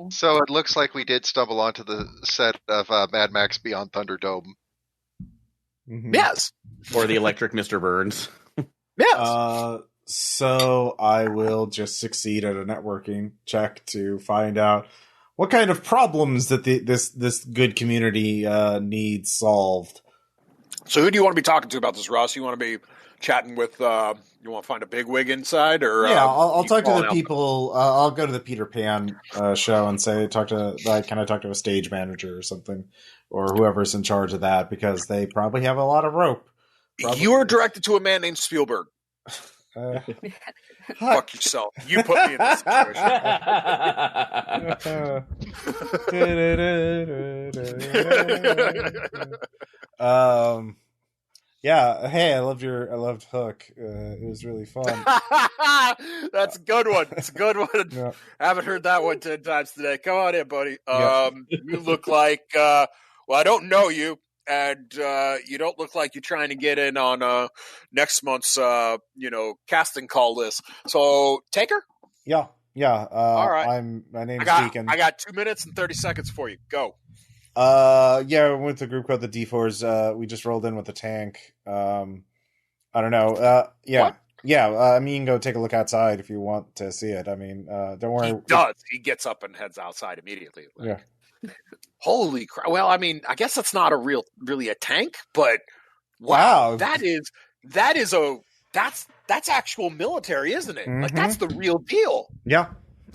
Speaker 4: So it looks like we did stumble onto the set of Mad Max Beyond Thunderdome.
Speaker 1: Mm-hmm.
Speaker 2: Yes.
Speaker 3: Or the Electric Mr. Burns.
Speaker 2: Yes.
Speaker 1: So I will just succeed at a networking check to find out what kind of problems that this good community needs solved.
Speaker 2: So who do you want to be talking to about this, Ross? You want to be chatting with, you want to find a bigwig inside? Or
Speaker 1: I'll talk to the people. I'll go to the Peter Pan show and say, can I talk to a stage manager or something? Or whoever's in charge of that, because they probably have a lot of rope.
Speaker 2: You are directed to a man named Spielberg. Fuck yourself. You put me in this
Speaker 1: situation. Yeah. Hey, I loved Hook. It was really fun.
Speaker 2: That's a good one. It's a good one. Yeah. Haven't heard that one 10 times today. Come on in, buddy. You look like, I don't know you, and you don't look like you're trying to get in on next month's, casting call list. So, Taker?
Speaker 1: Yeah.
Speaker 2: All right.
Speaker 1: My name's Deacon.
Speaker 2: I got 2 minutes and 30 seconds for you. Go.
Speaker 1: Yeah, we went to a group called the D4s. We just rolled in with the tank. I don't know. Yeah.
Speaker 2: What?
Speaker 1: Yeah, I mean, you can go take a look outside if you want to see it. I mean, don't worry.
Speaker 2: He does. He gets up and heads outside immediately.
Speaker 1: Yeah.
Speaker 2: Holy crap. Well, I mean, I guess that's not really a tank, but wow. That's actual military, isn't it? Mm-hmm. Like, that's the real deal.
Speaker 1: Yeah.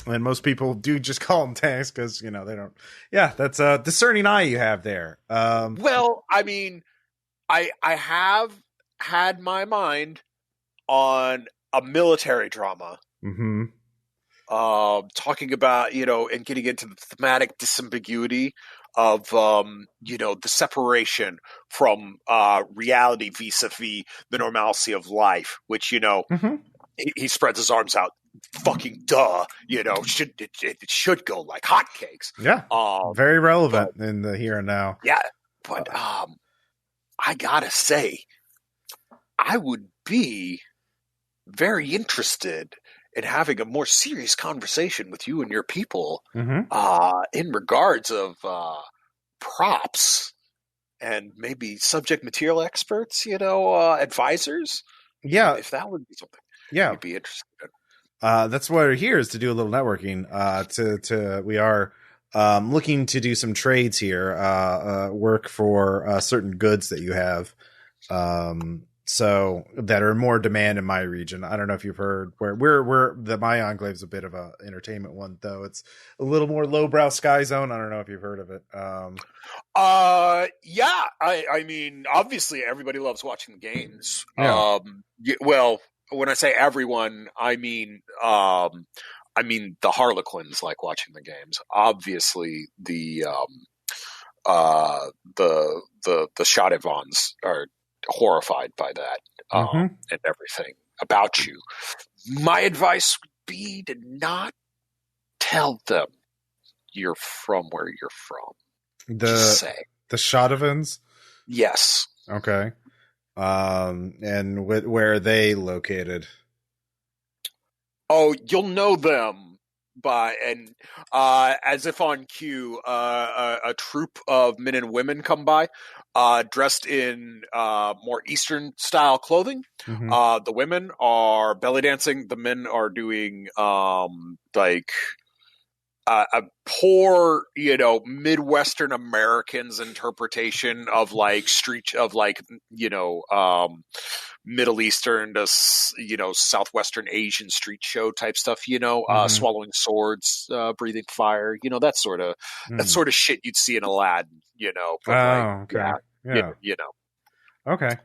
Speaker 1: And most people do just call them tanks because, they don't. Yeah, that's a discerning eye you have there.
Speaker 2: Well, I mean, I have had my mind on a military drama.
Speaker 1: Mm-hmm.
Speaker 2: Talking about, and getting into the thematic disambiguity of, the separation from reality vis-a-vis the normalcy of life, which,
Speaker 1: mm-hmm.
Speaker 2: he spreads his arms out. Fucking duh, it should go like hotcakes.
Speaker 1: Yeah, very relevant in the here and now.
Speaker 2: Yeah, but I gotta say, I would be very interested in having a more serious conversation with you and your people,
Speaker 1: mm-hmm.
Speaker 2: In regards of props and maybe subject material experts, advisors.
Speaker 1: Yeah,
Speaker 2: if that would be something,
Speaker 1: yeah,
Speaker 2: I'd be interested in.
Speaker 1: That's why we're here, is to do a little networking. We are looking to do some trades here, work for certain goods that you have, so that are more demand in my region. I don't know if you've heard where my enclave's a bit of a entertainment one, though. It's a little more lowbrow Sky Zone. I don't know if you've heard of it.
Speaker 2: Yeah. I mean, obviously, everybody loves watching the games.
Speaker 1: Yeah.
Speaker 2: Well, when I say everyone, I mean the Harlequins like watching the games. Obviously, the Shadivans are horrified by that and everything about you. My advice would be to not tell them you're from where you're from. Just say
Speaker 1: the Shadivans.
Speaker 2: Yes.
Speaker 1: Okay. And where are they located?
Speaker 2: Oh, you'll know them as if on cue, a troop of men and women come by, dressed in more Eastern style clothing. The women are belly dancing. The men are doing a poor, Midwestern Americans interpretation of Middle Eastern to Southwestern Asian street show type stuff. Swallowing swords, breathing fire. That sort of shit you'd see in Aladdin.
Speaker 1: Okay. Okay.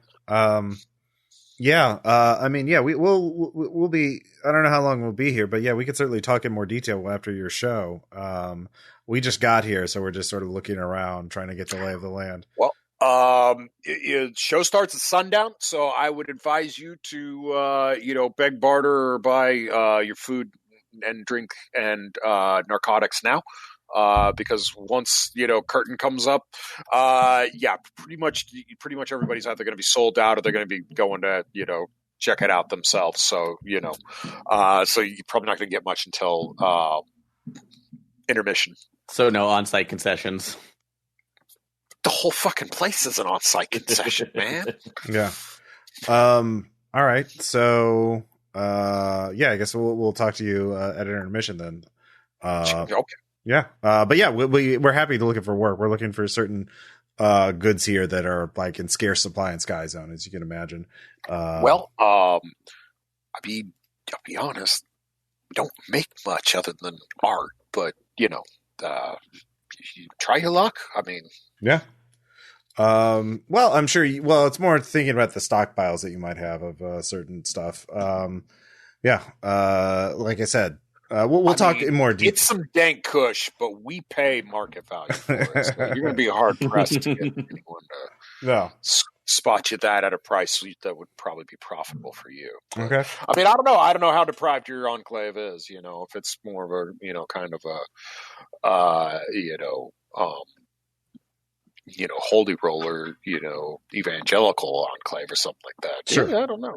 Speaker 1: Yeah. I mean, yeah, we'll be, I don't know how long we'll be here, but yeah, we could certainly talk in more detail after your show. We just got here, so we're just sort of looking around, trying to get the lay of the land.
Speaker 2: Well, show starts at sundown, so I would advise you to, beg, barter, or buy your food and drink and narcotics now. Because once curtain comes up, pretty much everybody's either going to be sold out or they're going to be going to check it out themselves. So so you're probably not going to get much until intermission.
Speaker 3: So no on-site concessions.
Speaker 2: The whole fucking place is an on-site concession, man.
Speaker 1: Yeah. All right. So I guess we'll talk to you at intermission then.
Speaker 2: Okay.
Speaker 1: Yeah. But yeah, we're happy to looking for work. We're looking for certain goods here that are like in scarce supply in Sky Zone, as you can imagine.
Speaker 2: I'll be honest, we don't make much other than art, but you try your luck. I mean,
Speaker 1: yeah. Well, I'm sure. It's more thinking about the stockpiles that you might have of certain stuff. Like I said. We'll talk in more detail.
Speaker 2: It's some dank kush, but we pay market value for it. So you're going to be hard pressed to get anyone to spot you that at a price that would probably be profitable for you. But,
Speaker 1: okay.
Speaker 2: I mean, I don't know. I don't know how deprived your enclave is. If it's more of a kind of a holy roller, evangelical enclave or something like that.
Speaker 1: Sure.
Speaker 2: Yeah, I don't know.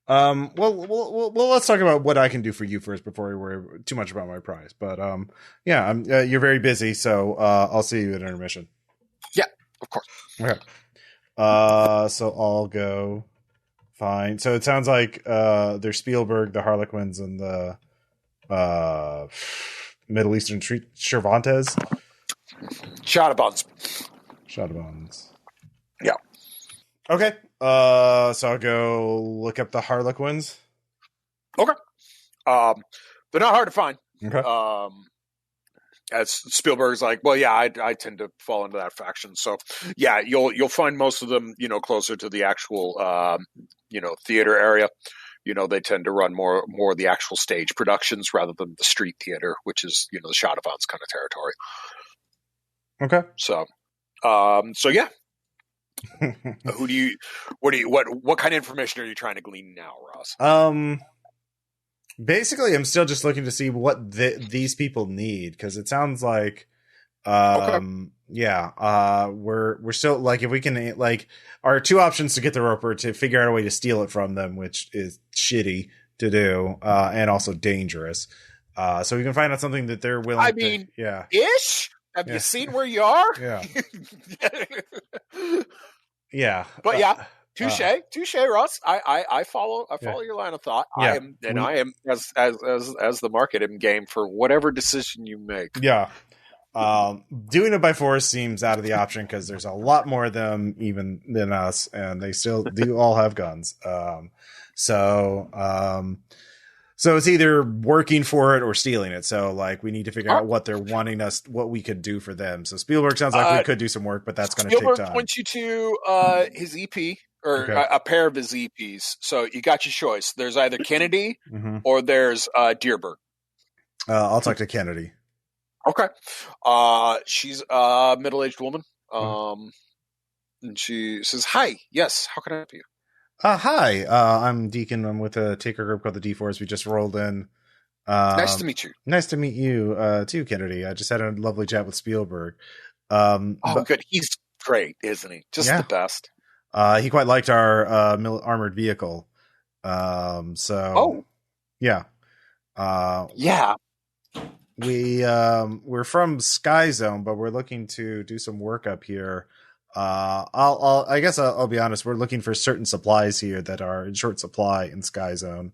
Speaker 1: Well, let's talk about what I can do for you first before we worry too much about my prize. But you're very busy, so I'll see you at intermission.
Speaker 2: Yeah, of course.
Speaker 1: Okay. So I'll go. Fine. So it sounds like there's Spielberg, the Harlequins, and the Middle Eastern Treat Cervantes.
Speaker 2: Shadabons. Yeah.
Speaker 1: Okay. So I'll go look up the Harlequins.
Speaker 2: Okay. They're not hard to find.
Speaker 1: Okay.
Speaker 2: As Spielberg's like, well, yeah, I tend to fall into that faction. So yeah, you'll find most of them, closer to the actual, theater area. They tend to run more of the actual stage productions rather than the street theater, which is, the Shadowvans kind of territory.
Speaker 1: Okay.
Speaker 2: So yeah. What kind of information are you trying to glean now, Ross?
Speaker 1: Basically I'm still just looking to see what these people need, because it sounds like we're still like, if we can, like, our two options to get the rope are to figure out a way to steal it from them, which is shitty to do, and also dangerous. So we can find out something that they're willing
Speaker 2: ish. Have you seen where you are?
Speaker 1: Yeah. Yeah.
Speaker 2: But touche, Ross. I follow your line of thought.
Speaker 1: Yeah.
Speaker 2: I am as the market am game for whatever decision you make.
Speaker 1: Yeah. Doing it by force seems out of the option because there's a lot more of them even than us, and they still do all have guns. So it's either working for it or stealing it. So like we need to figure out what they're wanting us, what we could do for them. So Spielberg sounds like we could do some work, but that's going to take time.
Speaker 2: Spielberg points you to his EP or a pair of his EPs. So you got your choice. There's either Kennedy or there's Dearborn.
Speaker 1: I'll talk to Kennedy.
Speaker 2: Okay. She's a middle-aged woman. And she says, "Hi, yes, how can I help you?"
Speaker 1: Hi, I'm Deacon. I'm with a taker group called the D4s. We just rolled in.
Speaker 2: Nice to meet you.
Speaker 1: Nice to meet you, too, Kennedy. I just had a lovely chat with Spielberg.
Speaker 2: Good. He's great, isn't he? Just the best.
Speaker 1: He quite liked our armored vehicle. Yeah. We're from Sky Zone, but we're looking to do some work up here. I guess I'll be honest. We're looking for certain supplies here that are in short supply in Sky Zone.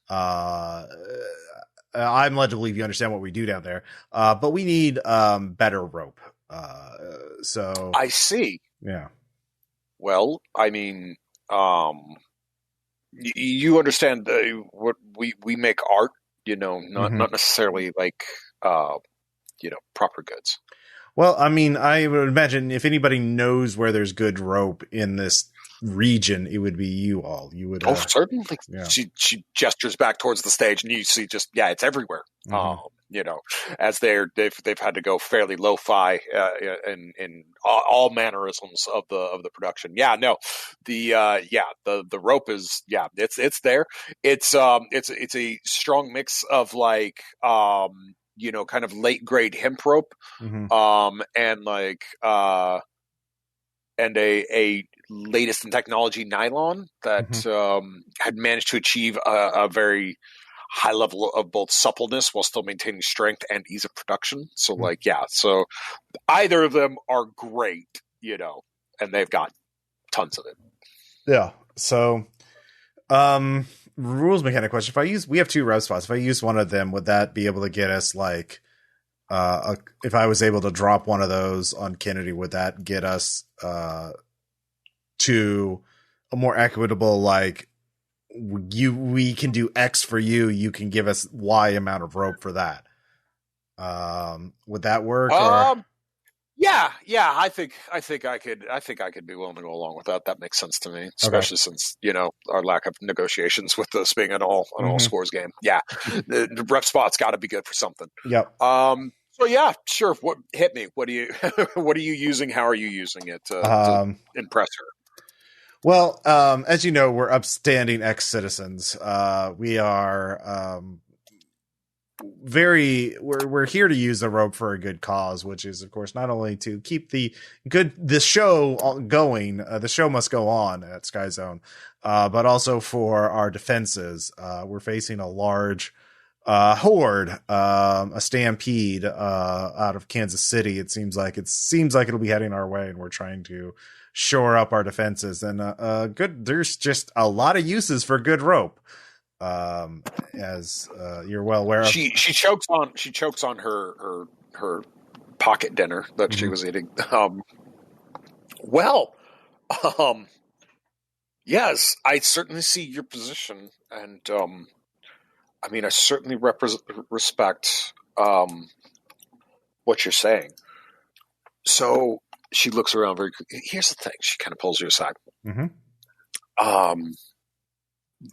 Speaker 1: I'm led to believe you understand what we do down there. But we need better rope. So
Speaker 2: I see.
Speaker 1: Yeah.
Speaker 2: Well, I mean, you understand what we make art. Not necessarily like proper goods.
Speaker 1: Well, I mean, I would imagine if anybody knows where there's good rope in this region, it would be you all. You would.
Speaker 2: Certainly. Yeah. She gestures back towards the stage, and you see it's everywhere. As they've had to go fairly lo-fi in all mannerisms of the production. Yeah, no, the rope is it's there. It's a strong mix of like kind of late grade hemp rope, and a latest in technology nylon that had managed to achieve a very high level of both suppleness while still maintaining strength and ease of production. So so either of them are great, and they've got tons of it.
Speaker 1: Yeah. So, rules mechanic question. We have 2 rev spots. If I use one of them, would that be able to get us like, if I was able to drop one of those on Kennedy, would that get us, to a more equitable, like we can do X for you. You can give us Y amount of rope for that. Would that work?
Speaker 2: Yeah. I think I could be willing to go along with that. That makes sense to me, especially since our lack of negotiations with this being an all scores game. Yeah, the rep spot's got to be good for something.
Speaker 1: Yep.
Speaker 2: So yeah, sure. Hit me? What are you using? How are you using it to impress her?
Speaker 1: Well, as you know, we're upstanding ex-citizens. We are we're here to use the rope for a good cause, which is, of course, not only to keep the show going. The show must go on at Sky Zone, but also for our defenses. We're facing a large horde, a stampede out of Kansas City. It seems like it'll be heading our way, and we're trying to shore up our defenses. And there's just a lot of uses for good rope, as you're well aware of.
Speaker 2: She chokes on her pocket dinner that she was eating. Yes, I certainly see your position, and I mean, I certainly respect what you're saying. So she looks around very quickly. Here's the thing. She kind of pulls you aside.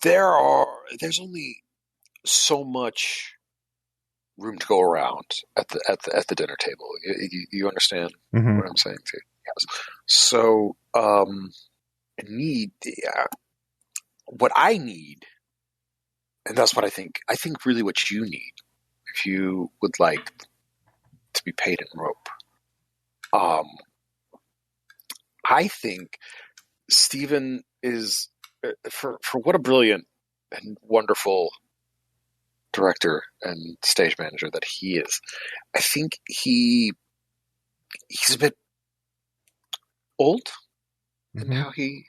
Speaker 2: There's only so much room to go around at the dinner table. You understand what I'm saying too? Yes. So what I need, and that's what I think really what you need, if you would like to be paid in rope. I think Stephen is, for what a brilliant and wonderful director and stage manager that he is. I think he's a bit old in how he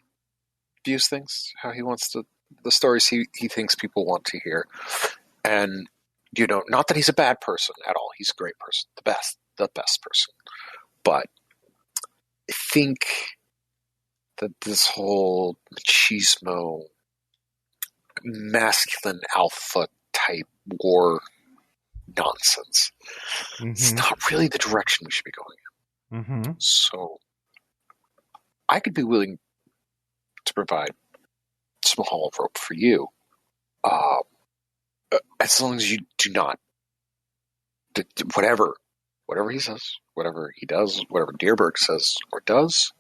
Speaker 2: views things, how he wants the stories he thinks people want to hear. And, not that he's a bad person at all. He's a great person, the best. the best person. But I think that this whole machismo, masculine alpha type war nonsense, it's not really the direction we should be going in. So I could be willing to provide some hollow rope for you, as long as you do not, whatever he says, whatever he does, whatever Deerberg says or does,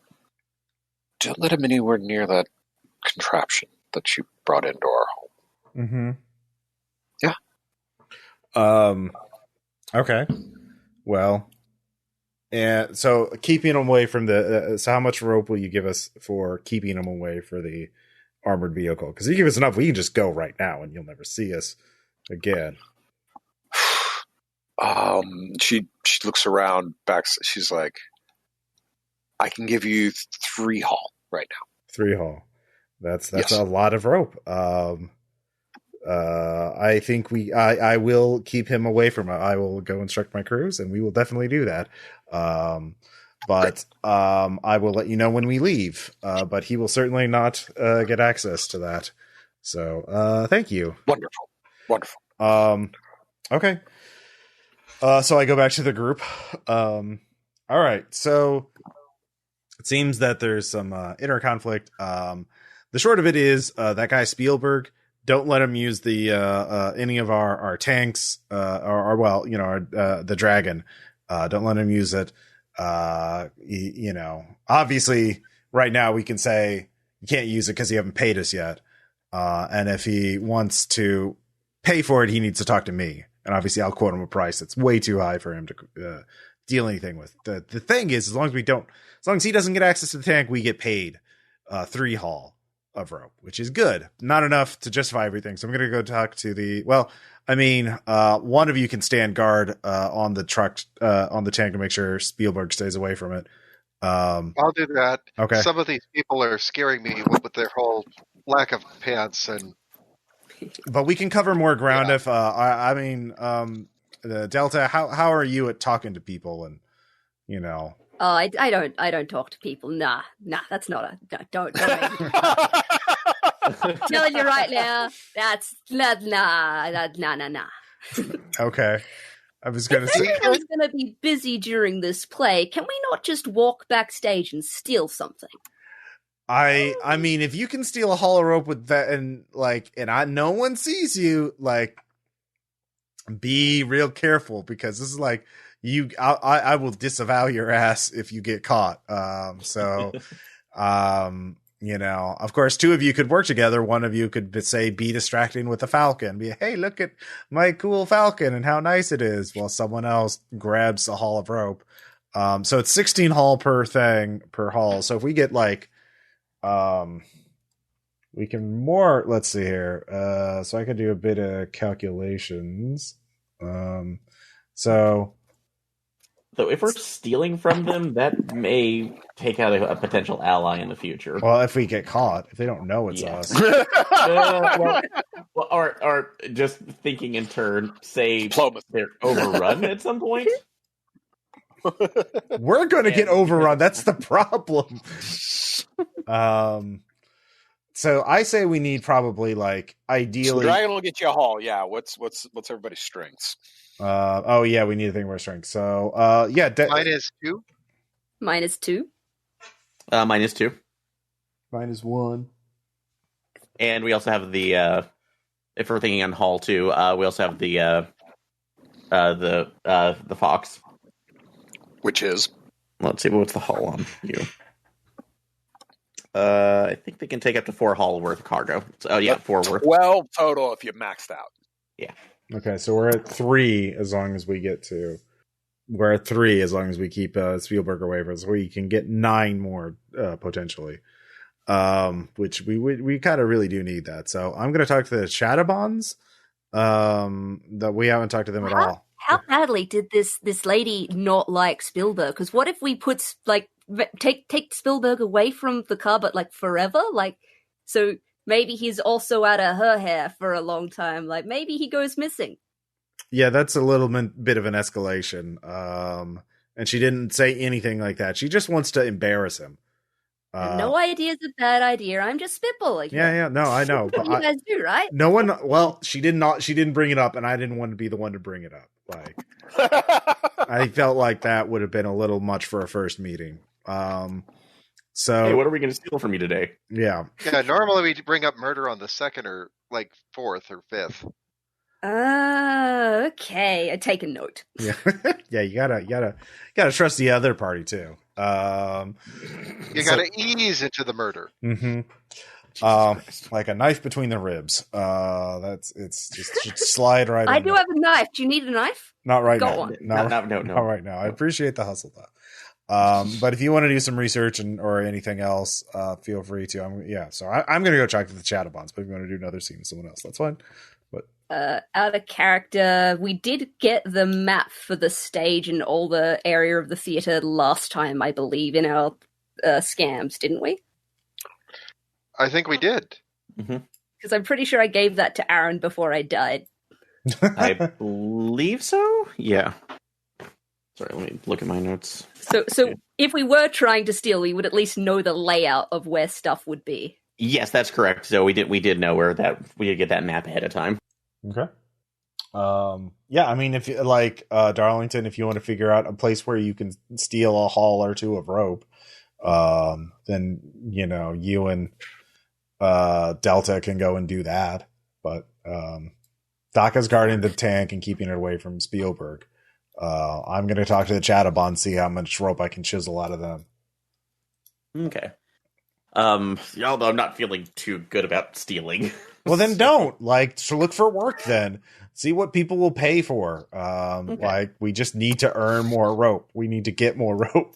Speaker 2: don't let him anywhere near that contraption that you brought into our home.
Speaker 1: Yeah. Okay. Well, and so keeping him away from the. So how much rope will you give us for keeping him away for the armored vehicle? Because if you give us enough, we can just go right now, and you'll never see us again.
Speaker 2: She looks around back. She's like, I can give you 3 haul right now.
Speaker 1: 3 haul. That's
Speaker 2: Yes.
Speaker 1: a lot of rope. I think I will keep him away from it. I will go instruct my crews, and we will definitely do that. But I will let you know when we leave. But he will certainly not get access to that. So thank you.
Speaker 2: Wonderful.
Speaker 1: Okay. So I go back to the group. All right. So it seems that there's some inner conflict. The short of it is that guy Spielberg. Don't let him use the any of our tanks or the dragon. Don't let him use it. Obviously, right now we can say you can't use it because you haven't paid us yet. And if he wants to pay for it, he needs to talk to me. And obviously, I'll quote him a price that's way too high for him to deal anything with. The thing is, as long as he doesn't get access to the tank, we get paid 3 haul of rope, which is good. Not enough to justify everything. So I'm going to go talk to one of you can stand guard on the truck, on the tank to make sure Spielberg stays away from it.
Speaker 4: I'll do that.
Speaker 1: Okay.
Speaker 4: Some of these people are scaring me with their whole lack of pants and.
Speaker 1: But we can cover more ground if Delta. How are you at talking to people and
Speaker 6: Oh, I don't talk to people. Nah, that's not a don't. Telling you right now, that's nah.
Speaker 1: Okay, I was gonna say
Speaker 6: I was gonna be busy during this play. Can we not just walk backstage and steal something?
Speaker 1: I mean, if you can steal a hollow rope with that, and no one sees you, be real careful, because this is I will disavow your ass if you get caught. Of course, 2 of you could work together. One of you could be distracting with a falcon. Hey, look at my cool falcon and how nice it is, while someone else grabs a haul of rope. So it's 16 haul per haul. So if we get we can more. Let's see here. So I could do a bit of calculations. So
Speaker 3: if we're stealing from them, that may take out a potential ally in the future.
Speaker 1: Well, if we get caught, if they don't know it's us.
Speaker 3: Or just thinking in turn, say they're overrun at some point.
Speaker 1: We're going to get overrun. That's the problem. So I say we need probably ideally.
Speaker 2: So Dragon will get you a haul. Yeah. What's everybody's strengths?
Speaker 1: We need to think of our strength. So
Speaker 4: mine is 2.
Speaker 6: Mine is 2.
Speaker 3: Mine is 2.
Speaker 1: Mine is 1.
Speaker 3: And we also have the if we're thinking on Hall 2, we also have the Fox.
Speaker 2: Which is?
Speaker 3: Let's see, what's the Hall on you? I think they can take up to 4 Hall worth of cargo. So, 4 worth.
Speaker 2: 12 total if you maxed out.
Speaker 3: Yeah.
Speaker 1: Okay, so we're at 3 as long as we get to. We're at 3 as long as we keep Spielberg away from us. We can get 9 more potentially, which we kind of really do need that. So I'm going to talk to the Shadowbonds. That we haven't talked to them at all.
Speaker 6: How badly did this lady not like Spielberg? Because what if we put take Spielberg away from the car, but forever? So maybe he's also out of her hair for a long time. Maybe he goes missing.
Speaker 1: Yeah, that's a little bit of an escalation. And she didn't say anything like that. She just wants to embarrass him.
Speaker 6: No idea's a bad idea. I'm just spitballing.
Speaker 1: Yeah. No, I know.
Speaker 6: That's what you guys do, right?
Speaker 1: No one. Well, she did not. She didn't bring it up, and I didn't want to be the one to bring it up. Like, I felt like that would have been a little much for a first meeting. So,
Speaker 3: hey, what are we going to steal from you today?
Speaker 1: Yeah.
Speaker 4: Yeah, normally we bring up murder on the second or like fourth or fifth.
Speaker 6: Okay. I take a note.
Speaker 1: Yeah. Yeah. You gotta trust the other party too.
Speaker 4: You gotta ease into the murder.
Speaker 1: Mm-hmm. Like a knife between the ribs. It's just slide right.
Speaker 6: I do have a knife. Do you need a knife?
Speaker 1: Not right
Speaker 6: Got
Speaker 1: now.
Speaker 6: one.
Speaker 3: No.
Speaker 1: Not right now. I appreciate the hustle though. But if you want to do some research or anything else, feel free to. So I'm gonna go check the Chatterbots. But if you want to do another scene with someone else, that's fine. But
Speaker 6: out of character, we did get the map for the stage and all the area of the theater last time, I believe, in our scams, didn't we?
Speaker 4: I think we did.
Speaker 6: Because I'm pretty sure I gave that to Aaron before I died.
Speaker 3: I believe so. Yeah. Sorry, let me look at my notes.
Speaker 6: So if we were trying to steal, we would at least know the layout of where stuff would be.
Speaker 3: Yes, that's correct. So we did know where we did get that map ahead of time.
Speaker 1: Okay. Yeah, I mean, if you like Darlington, if you want to figure out a place where you can steal a haul or two of rope, then you and Delta can go and do that. But Dakka's guarding the tank and keeping it away from Spielberg. I'm going to talk to the Chatterbots, see how much rope I can chisel out of them.
Speaker 3: Okay. Although I'm not feeling too good about stealing.
Speaker 1: Well, then don't. So look for work then. See what people will pay for. Okay. We just need to earn more rope. We need to get more rope.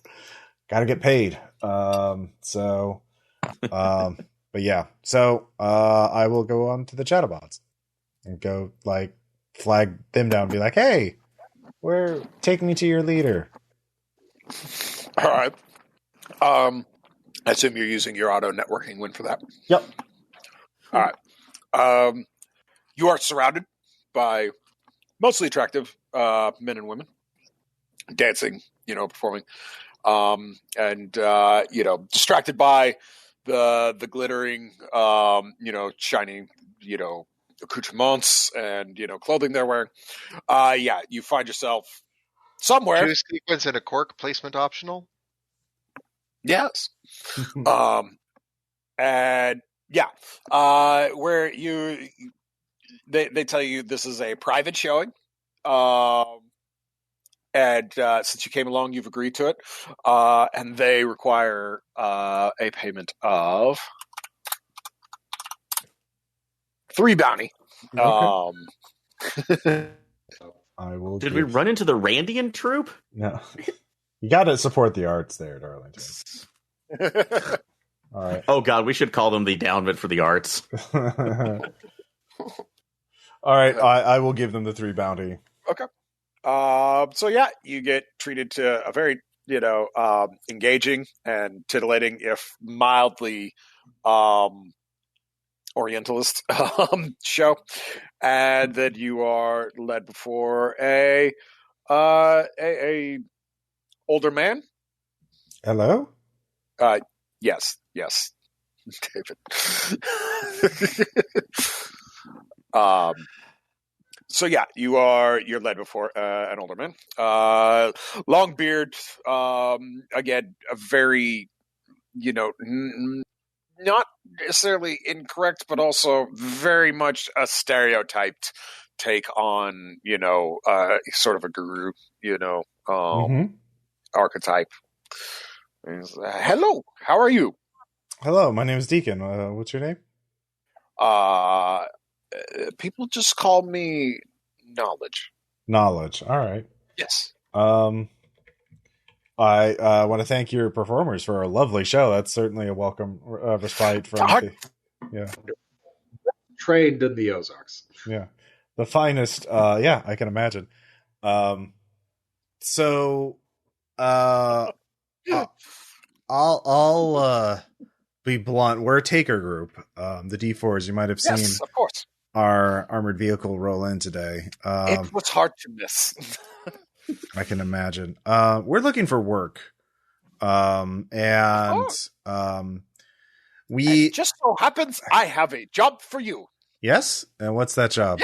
Speaker 1: Got to get paid. But yeah. So I will go on to the Chatterbots and go flag them down and be like, hey, take me to your leader.
Speaker 2: All right. I assume you're using your auto networking win for that.
Speaker 1: Yep.
Speaker 2: All right. You are surrounded by mostly attractive men and women dancing, performing, and distracted by the glittering, shiny, accoutrements and clothing they're wearing. You find yourself somewhere.
Speaker 4: 2 sequins and a cork placement optional.
Speaker 2: Yes. And yeah, where they tell you this is a private showing, and since you came along, you've agreed to it, and they require a payment of 3 bounty.
Speaker 1: Okay. I will.
Speaker 3: Did we run into the Randian troupe?
Speaker 1: No. You got to support the arts there, Darlington. All right.
Speaker 3: Oh God, we should call them the endowment for the arts.
Speaker 1: All right, I will give them the 3 bounty.
Speaker 2: Okay. So yeah, you get treated to a very engaging and titillating, if mildly Orientalist show, and then you are led before a older man.
Speaker 1: Hello?
Speaker 2: Yes, David. So yeah, you're led before an older man, long beard. Again, a very not necessarily incorrect, but also very much a stereotyped take on sort of a guru archetype. Hello, how are you?
Speaker 1: Hello, my name is Deacon. What's your name?
Speaker 2: People just call me Knowledge.
Speaker 1: Knowledge. All right.
Speaker 2: Yes.
Speaker 1: I want to thank your performers for a lovely show. That's certainly a welcome respite from yeah.
Speaker 5: Trained in the Ozarks.
Speaker 1: Yeah. The finest. Yeah, I can imagine. I'll be blunt. We're a taker group. The D4s you might have seen.
Speaker 2: Yes, of course.
Speaker 1: our armored vehicle roll in today.
Speaker 2: It was hard to miss.
Speaker 1: I can imagine. We're looking for work. And we
Speaker 2: It just so happens I have a job for you.
Speaker 1: yes. And what's that job?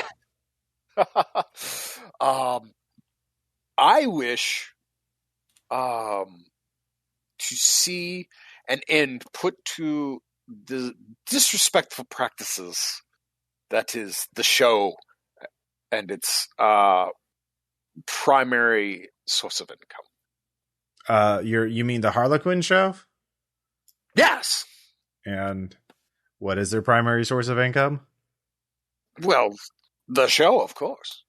Speaker 2: I wish to see an end put to the disrespectful practices that is the show and its primary source of income.
Speaker 1: You mean the Harlequin show?
Speaker 2: Yes.
Speaker 1: And what is their primary source of income?
Speaker 2: Well, the show, of course.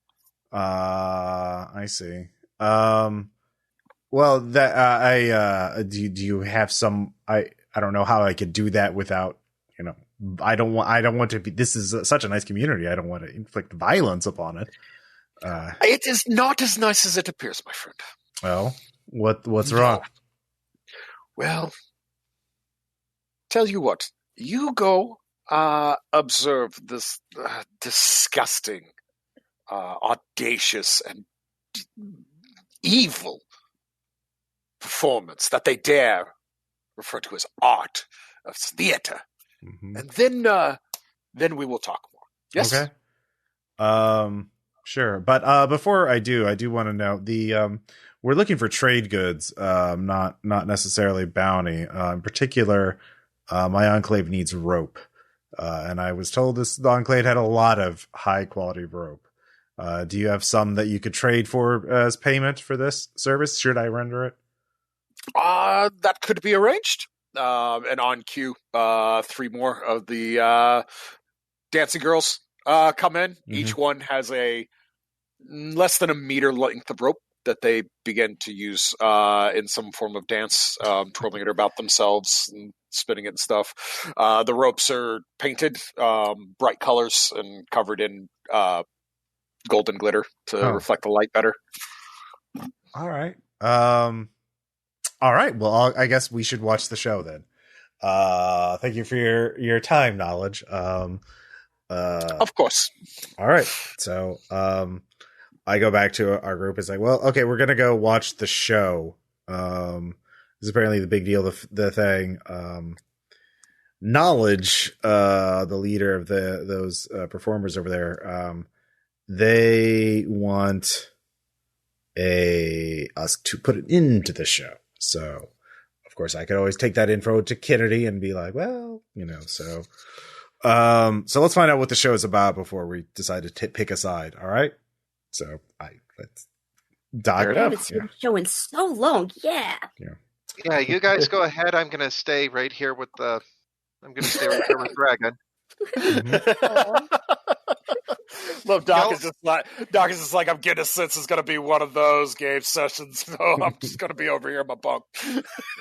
Speaker 1: I see. Well, that do you have some? I don't know how I could do that without, I don't want to be. This is such a nice community. I don't want to inflict violence upon it.
Speaker 2: It is not as nice as it appears, my friend.
Speaker 1: Well, what's wrong?
Speaker 2: Well, tell you what. You go observe this disgusting, audacious, and evil performance that they dare refer to as art of theater, and then we will talk more. Yes.
Speaker 1: Okay. Sure. But before I do want to know we're looking for trade goods, not necessarily bounty. In particular, my enclave needs rope, and I was told this enclave had a lot of high quality rope. Do you have some that you could trade for as payment for this service? Should I render it?
Speaker 2: That could be arranged. And on cue, 3 more of the dancing girls come in. Mm-hmm. Each one has a less than a meter length of rope that they begin to use in some form of dance, twirling it about themselves and spinning it and stuff. The ropes are painted bright colors and covered in golden glitter to reflect the light better.
Speaker 1: All right. All right. Well, I guess we should watch the show then. Thank you for your time, knowledge.
Speaker 2: Of course.
Speaker 1: All right. So, I go back to our group. It's like, well, okay, we're going to go watch the show. This is apparently the big deal. The thing, knowledge, the leader of those performers over there, they want us to put it into the show. So, of course, I could always take that info to Kennedy and be like, well, so let's find out what the show is about before we decide to pick a side. All right. So let's dive it up.
Speaker 6: I haven't seen the show in so long. Yeah.
Speaker 4: You guys go ahead. I'm gonna stay right here with Dragon.
Speaker 2: Love Doc is just like I'm getting a sense it's gonna be one of those game sessions, so I'm just gonna be over here in my bunk.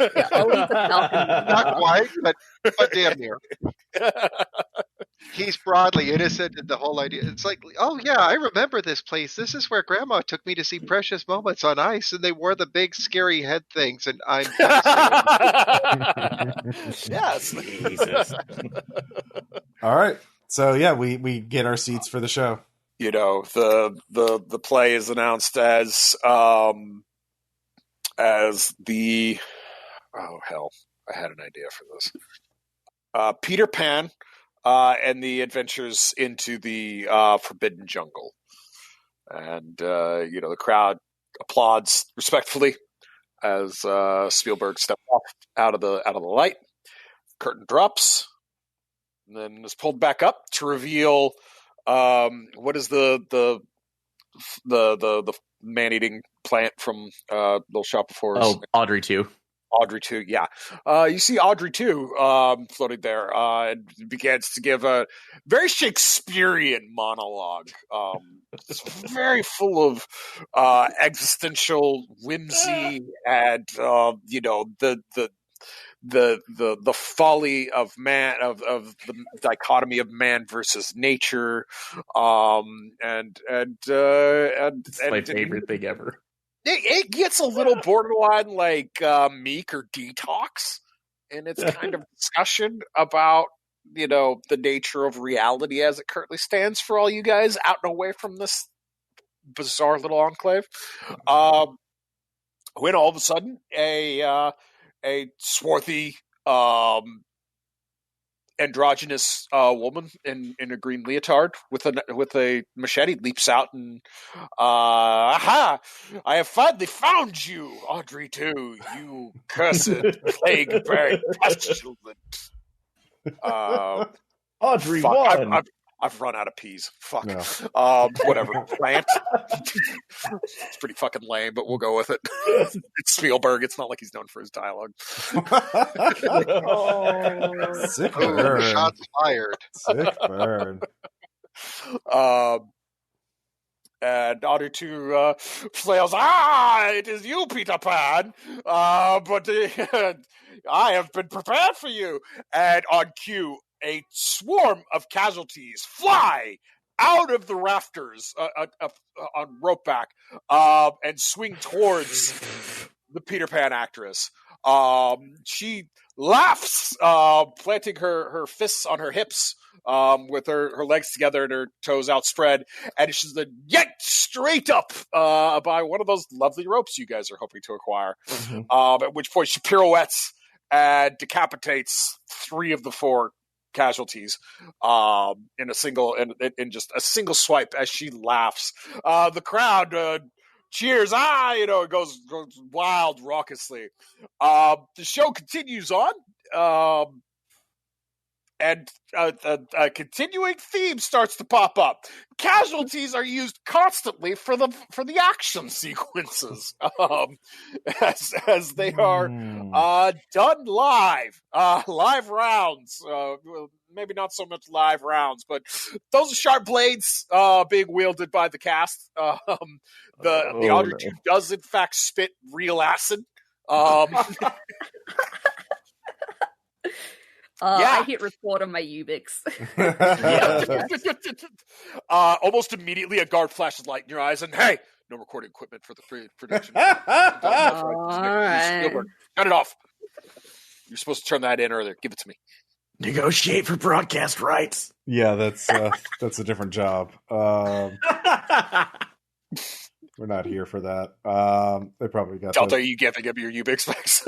Speaker 4: Not quite, but damn near. He's broadly innocent in the whole idea. It's like, oh yeah, I remember this place. This is where Grandma took me to see Precious Moments on Ice, and they wore the big scary head things, and I'm
Speaker 2: yes.
Speaker 3: Jesus.
Speaker 1: All right. So yeah, we get our seats for the show.
Speaker 2: The play is announced as the I had an idea for this. Peter Pan and the adventures into the forbidden jungle. And the crowd applauds respectfully as Spielberg steps off out of the light. Curtain drops. And then is pulled back up to reveal what is the man-eating plant from Little Shop of Horrors.
Speaker 3: Audrey 2.
Speaker 2: Audrey 2, yeah. You see Audrey 2 floating there and begins to give a very Shakespearean monologue. It's very full of existential whimsy and the folly of man, of the dichotomy of man versus nature, and
Speaker 3: It's my favorite thing ever.
Speaker 2: It gets a little borderline like Meek or Detox in its kind of discussion about the nature of reality as it currently stands for all you guys out and away from this bizarre little enclave. When all of a sudden a swarthy androgynous woman in a green leotard with a machete leaps out and aha! I have finally found you, Audrey 2, you cursed plague-bearing pestilent.
Speaker 3: Audrey
Speaker 2: fuck,
Speaker 3: 1.
Speaker 2: I've run out of peas. Fuck.
Speaker 1: No.
Speaker 2: Whatever. Plant. It's pretty fucking lame, but we'll go with it. It's Spielberg. It's not like he's known for his dialogue.
Speaker 1: Sick
Speaker 4: Oh,
Speaker 1: burn.
Speaker 4: shots fired.
Speaker 1: Sick burn.
Speaker 2: And Audrey 2 flails, it is you, Peter Pan. But I have been prepared for you. And on cue, a swarm of casualties fly out of the rafters on ropeback and swing towards the Peter Pan actress. She laughs, planting her fists on her hips with her legs together and her toes outspread, and she's then yanked straight up by one of those lovely ropes you guys are hoping to acquire. At which point she pirouettes and decapitates 3 of the 4 casualties in just a single swipe as she laughs. The crowd cheers. It goes wild, raucously. The show continues on. And a continuing theme starts to pop up. Casualties are used constantly for the action sequences, as they are done live rounds. Maybe not so much live rounds, but those are sharp blades being wielded by the cast. The Audrey 2 does in fact spit real acid.
Speaker 6: I hit record on my Ubix.
Speaker 2: Almost immediately, a guard flashes light in your eyes, and hey, no recording equipment for the production. Spielberg, cut it off. You're supposed to turn that in earlier. Give it to me.
Speaker 3: Negotiate for broadcast rights.
Speaker 1: Yeah, that's a different job. We're not here for that. They probably got.
Speaker 2: Delta, you giving up your Ubix specs?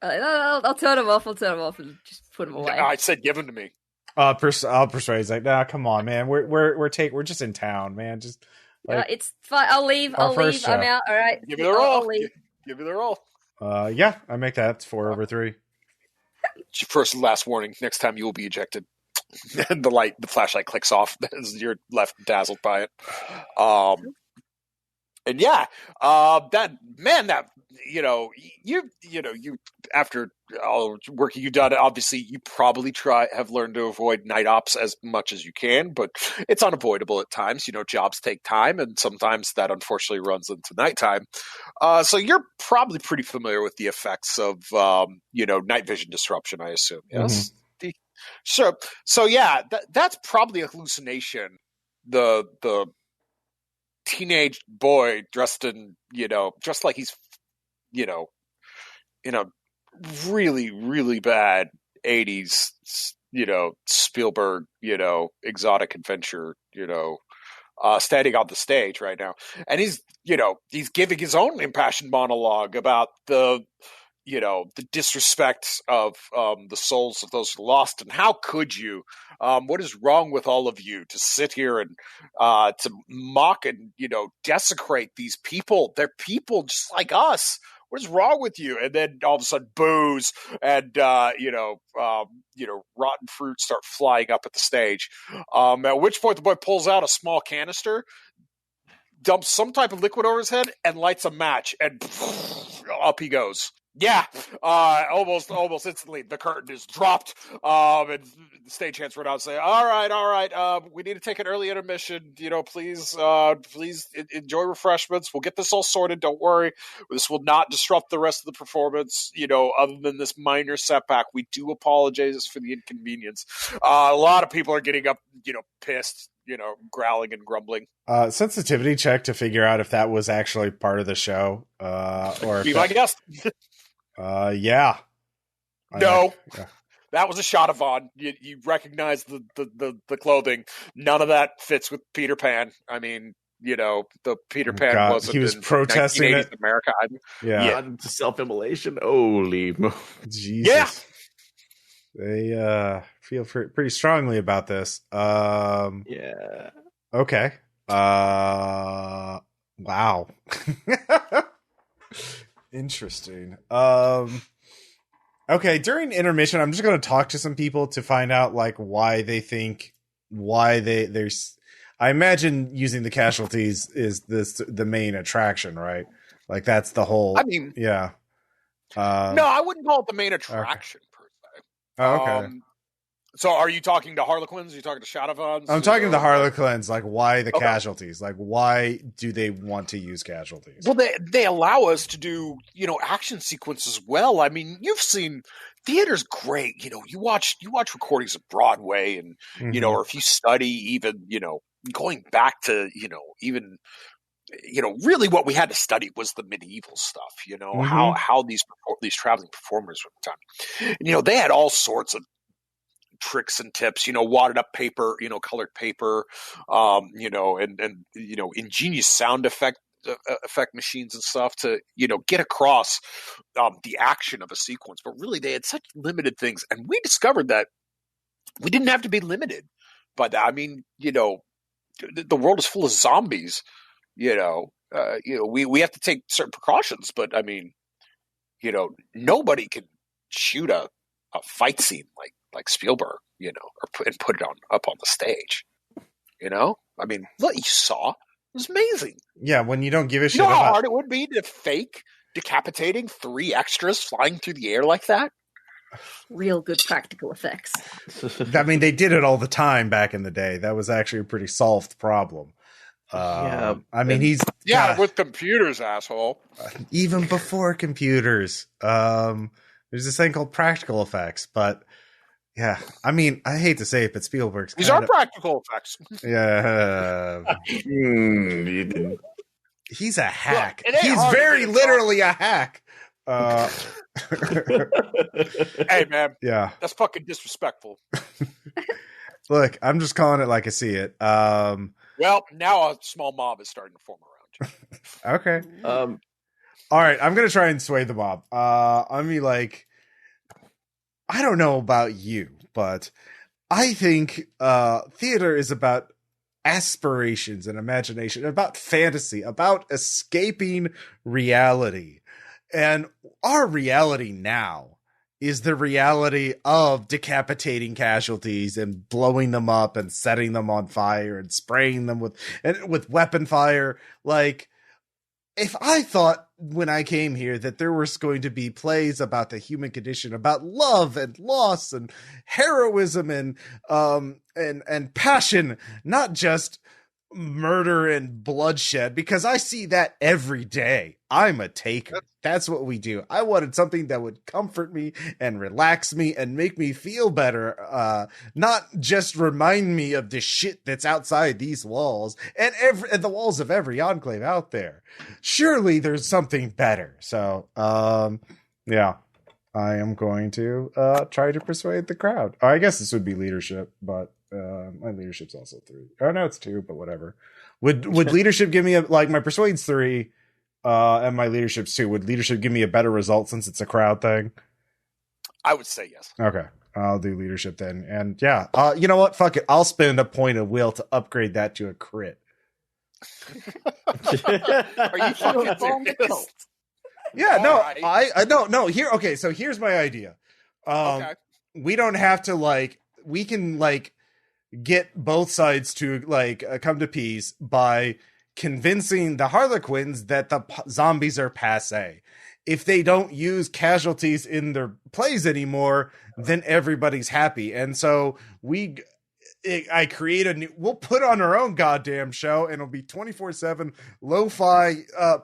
Speaker 6: I'll turn them off. I'll turn them off and just put them away.
Speaker 2: I said give them to me.
Speaker 1: I'll persuade. He's like, nah, come on, man. We're just in town, man. Just
Speaker 6: it's fine. I'll leave. I'm out. All right.
Speaker 2: Give me the roll. Give me the roll.
Speaker 1: Yeah, I make that. It's 4 over 3.
Speaker 2: It's your first and last warning. Next time you will be ejected. And the flashlight clicks off as you're left dazzled by it. And yeah, you after all the work you've done, obviously you probably have learned to avoid night ops as much as you can, but it's unavoidable at times. Jobs take time, and sometimes that unfortunately runs into nighttime. So you're probably pretty familiar with the effects of night vision disruption, I assume. Yes. Mm-hmm. So yeah, that's probably a hallucination. The teenage boy dressed like he's really, really bad 80s, Spielberg, exotic adventure, standing on the stage right now. And he's giving his own impassioned monologue about the disrespect of the souls of those lost, and how could you? What is wrong with all of you to sit here and to mock and desecrate these people? They're people just like us. What is wrong with you? And then all of a sudden, booze and rotten fruit start flying up at the stage. At which point, the boy pulls out a small canister, dumps some type of liquid over his head, and lights a match, and up he goes. Yeah, almost instantly the curtain is dropped, and the stagehands run out and say, all right, we need to take an early intermission, please enjoy refreshments, we'll get this all sorted, don't worry, this will not disrupt the rest of the performance, other than this minor setback. We do apologize for the inconvenience. A lot of people are getting up, pissed, growling and grumbling.
Speaker 1: Sensitivity check to figure out if that was actually part of the show, or
Speaker 2: be my guest.
Speaker 1: Yeah.
Speaker 2: No. that was a Shadowvon. You recognize the clothing. None of that fits with Peter Pan. I mean, the Peter Pan
Speaker 1: God,
Speaker 2: wasn't
Speaker 1: he was
Speaker 2: in
Speaker 1: protesting
Speaker 2: 1980s
Speaker 1: it.
Speaker 2: America.
Speaker 1: Yeah.
Speaker 3: Self-immolation. Holy
Speaker 1: Jesus. They feel pretty strongly about this.
Speaker 3: yeah.
Speaker 1: Okay. Wow. Interesting. Okay, during intermission, I'm just going to talk to some people to find out like why there's. I imagine using the casualties is the main attraction, right? Like that's the whole.
Speaker 2: I mean,
Speaker 1: yeah.
Speaker 2: No, I wouldn't call it the main attraction per se.
Speaker 1: Oh, okay.
Speaker 2: So are you talking to Harlequins? Are you talking to Shadowvons?
Speaker 1: I'm talking to the Harlequins. Like, why the casualties? Like, why do they want to use casualties?
Speaker 2: Well, they allow us to do action sequences well. I mean, you've seen theater's great. You watch recordings of Broadway, and or if you study even going back to even really what we had to study was the medieval stuff. How these traveling performers at the time. They had all sorts of tricks and tips, wadded up paper, colored paper, and ingenious sound effect machines and stuff to get across the action of a sequence. But really, they had such limited things, and we discovered that we didn't have to be limited by that. I mean, the world is full of zombies. We have to take certain precautions, but I mean, nobody can shoot a fight scene like Spielberg, and put it up on the stage. I mean, what you saw was amazing.
Speaker 1: Yeah, when you don't give a shit
Speaker 2: You know how
Speaker 1: about
Speaker 2: hard it would be to fake decapitating 3 extras flying through the air like that?
Speaker 6: Real good practical effects.
Speaker 1: I mean, they did it all the time back in the day. That was actually a pretty solved problem.
Speaker 3: Yeah,
Speaker 1: I mean, he's
Speaker 2: with computers, asshole.
Speaker 1: Even before computers, there's this thing called practical effects, but. Yeah, I mean, I hate to say it, but Spielberg's
Speaker 2: these are practical effects.
Speaker 1: Yeah, he's a hack.
Speaker 2: Look,
Speaker 1: he's very literally a hack.
Speaker 2: Hey, man.
Speaker 1: Yeah,
Speaker 2: that's fucking disrespectful.
Speaker 1: Look, I'm just calling it like I see it.
Speaker 2: Well, now a small mob is starting to form around you.
Speaker 1: Okay. All right, I'm gonna try and sway the mob. I mean, like. I don't know about you, but I think theater is about aspirations and imagination, about fantasy, about escaping reality. And our reality now is the reality of decapitating casualties and blowing them up and setting them on fire and spraying them with weapon fire. Like, if I thought when I came here that there was going to be plays about the human condition, about love and loss and heroism and passion, not just murder and bloodshed, because I see that every day. I'm a taker. That's what we do. I wanted something that would comfort me and relax me and make me feel better, not just remind me of the shit that's outside these walls and the walls of every enclave out there. Surely there's something better. So, yeah, I am going to try to persuade the crowd. I guess this would be leadership, but my leadership's also 3. Oh no, it's 2, but whatever. Would leadership give me my persuade's 3? And my leadership's 2. Would leadership give me a better result since it's a crowd thing?
Speaker 2: I would say yes.
Speaker 1: Okay, I'll do leadership then. And yeah, you know what? Fuck it. I'll spend a point of will to upgrade that to a crit.
Speaker 2: Are you fucking serious?
Speaker 1: Yeah, no, right. I don't know. Here, okay, so here's my idea.
Speaker 2: Okay.
Speaker 1: We don't have to we can get both sides to come to peace by convincing the Harlequins that the zombies are passe. If they don't use casualties in their plays anymore, then everybody's happy. And so I create we'll put on our own goddamn show, and it'll be 24/7 lo-fi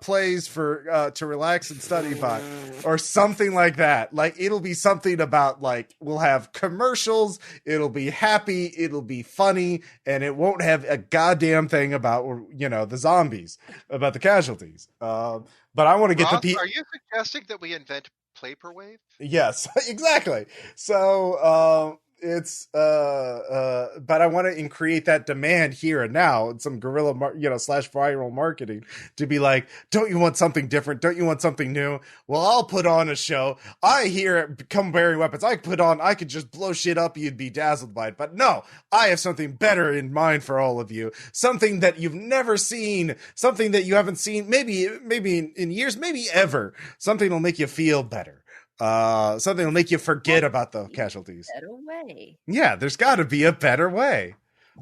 Speaker 1: plays for to relax and study by, or something like that. It'll be something about we'll have commercials, it'll be happy, it'll be funny, and it won't have a goddamn thing about the zombies, about the casualties. But I want to get the
Speaker 4: Are you suggesting that we invent Paperwave?
Speaker 1: Yes, exactly. So it's but I want to create that demand here and now, and some guerrilla slash viral marketing to be like, don't you want something different? Don't you want something new? Well, I'll put on a show. I hear come bearing weapons. I could just blow shit up. You'd be dazzled by it. But no, I have something better in mind for all of you. Something that you've never seen. Something that you haven't seen. Maybe in years. Maybe ever. Something that'll make you feel better. Something will make you forget about the casualties.
Speaker 6: Better way.
Speaker 1: Yeah, there's got to be a better way.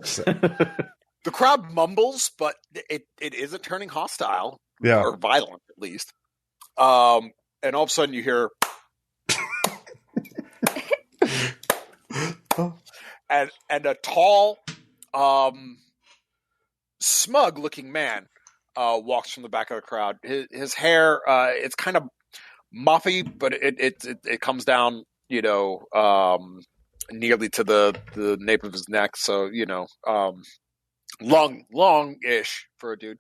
Speaker 1: So.
Speaker 2: The crowd mumbles, but it isn't turning hostile, or violent at least. And all of a sudden you hear, and a tall, smug-looking man walks from the back of the crowd. His hair, it's kind of muffy, but it comes down, nearly to the nape of his neck. So, long-ish for a dude.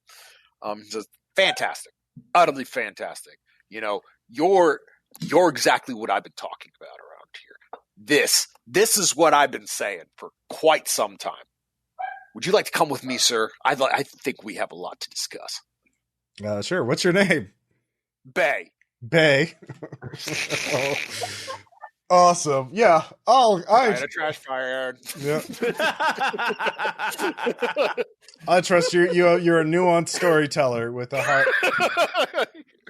Speaker 2: Just fantastic, utterly fantastic. You're exactly what I've been talking about around here. This is what I've been saying for quite some time. Would you like to come with me, sir? I think we have a lot to discuss.
Speaker 1: Sure. What's your name?
Speaker 2: Bay.
Speaker 1: Oh. Awesome. Yeah. I
Speaker 2: a trash fire.
Speaker 1: Yeah. I trust you. You're a nuanced storyteller with a heart,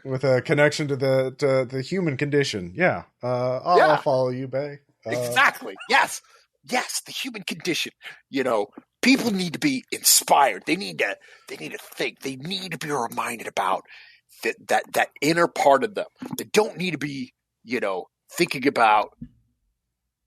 Speaker 1: with a connection to the human condition. Yeah. I'll follow you, Bay.
Speaker 2: Exactly. Yes. The human condition. People need to be inspired. They need to think. They need to be reminded about that inner part of them. They don't need to be, thinking about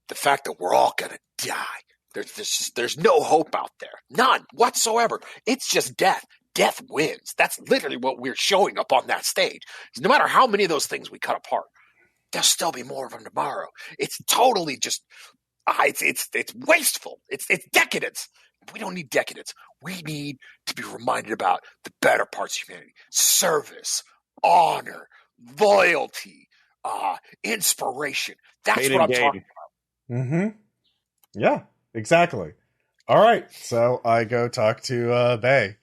Speaker 2: the fact that we're all gonna die. There's no hope out there. None whatsoever. It's just death. Death wins. That's literally what we're showing up on that stage. No matter how many of those things we cut apart, there'll still be more of them tomorrow. It's totally just it's wasteful. It's decadence. We don't need decadence. We need to be reminded about the better parts of humanity: service, honor, loyalty, inspiration. That's what I'm talking about.
Speaker 1: Mm-hmm. Yeah, exactly. All right. So I go talk to Bay.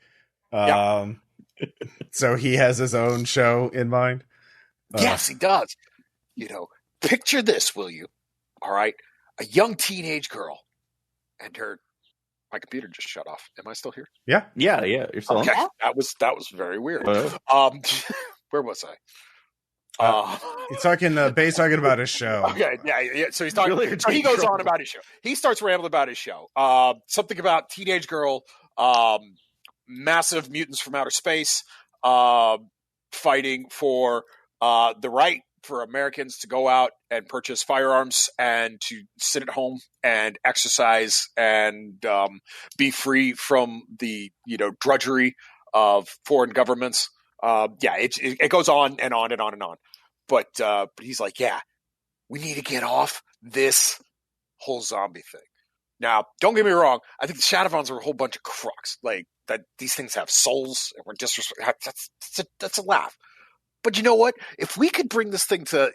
Speaker 1: So he has his own show in mind?
Speaker 2: Yes, he does. Picture this, will you? All right. A young teenage girl and her... My computer just shut off. Am I still here?
Speaker 1: Yeah.
Speaker 3: You're still on.
Speaker 2: That was very weird. Where was I?
Speaker 1: He's talking. Bay's talking about his show.
Speaker 2: Okay, yeah. So he's talking. Really, so he goes on about his show. He starts rambling about his show. Something about teenage girl, massive mutants from outer space, fighting for the right for Americans to go out and purchase firearms and to sit at home and exercise and be free from the drudgery of foreign governments. It goes on and on and on and on. But he's like, we need to get off this whole zombie thing. Now, don't get me wrong. I think the Shadowvons are a whole bunch of crooks. Like that, these things have souls and we're disrespectful. That's a laugh. But you know what? If we could bring this thing to,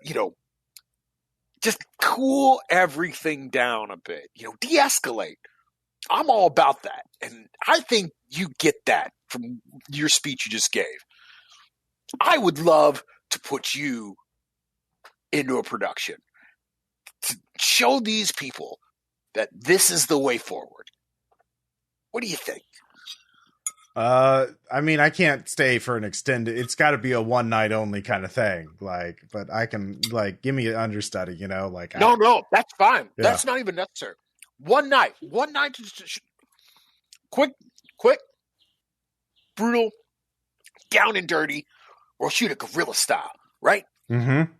Speaker 2: just cool everything down a bit, de-escalate. I'm all about that. And I think you get that from your speech you just gave. I would love to put you into a production to show these people that this is the way forward. What do you think?
Speaker 1: I mean, I can't stay for an extended. It's got to be a one night only kind of thing. But I can give me an understudy.
Speaker 2: No, that's fine. Yeah. That's not even necessary. One night, quick, brutal, down and dirty. We'll shoot it guerrilla style, right?
Speaker 1: Mm-hmm.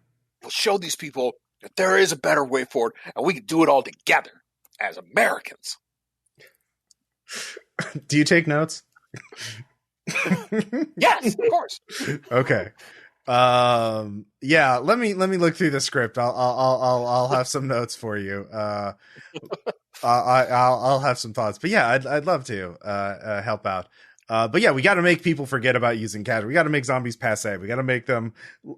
Speaker 2: We'll show these people that there is a better way forward, and we can do it all together as Americans.
Speaker 1: Do you take notes?
Speaker 2: Yes, of course.
Speaker 1: Okay. Let me look through the script. I'll have some notes for you. I'll have some thoughts. But yeah, I'd love to help out. But yeah, we got to make people forget about using casual. We got to make zombies passe. We got to make them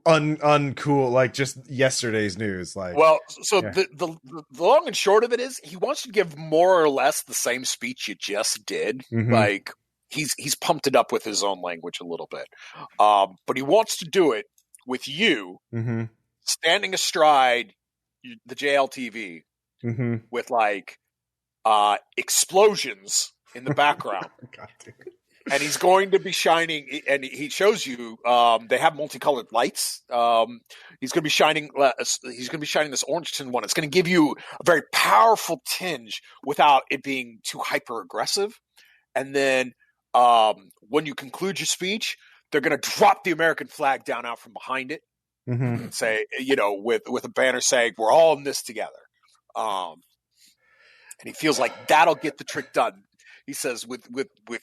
Speaker 1: uncool, like just yesterday's news. Like,
Speaker 2: well, so the long and short of it is, he wants to give more or less the same speech you just did.
Speaker 1: Mhm.
Speaker 2: Like he's pumped it up with his own language a little bit, but he wants to do it with you
Speaker 1: mm-hmm.
Speaker 2: standing astride the JLTV
Speaker 1: Mm-hmm.
Speaker 2: with like explosions in the background.
Speaker 1: God, dude.
Speaker 2: And he's going to be shining, and he shows you they have multicolored lights. He's going to be shining. He's going to be shining this orange tin one. It's going to give you a very powerful tinge without it being too hyper aggressive. And then when you conclude your speech, they're going to drop the American flag down out from behind it
Speaker 1: Mm-hmm.
Speaker 2: and say, with a banner saying, "We're all in this together." And he feels like that'll get the trick done. He says, with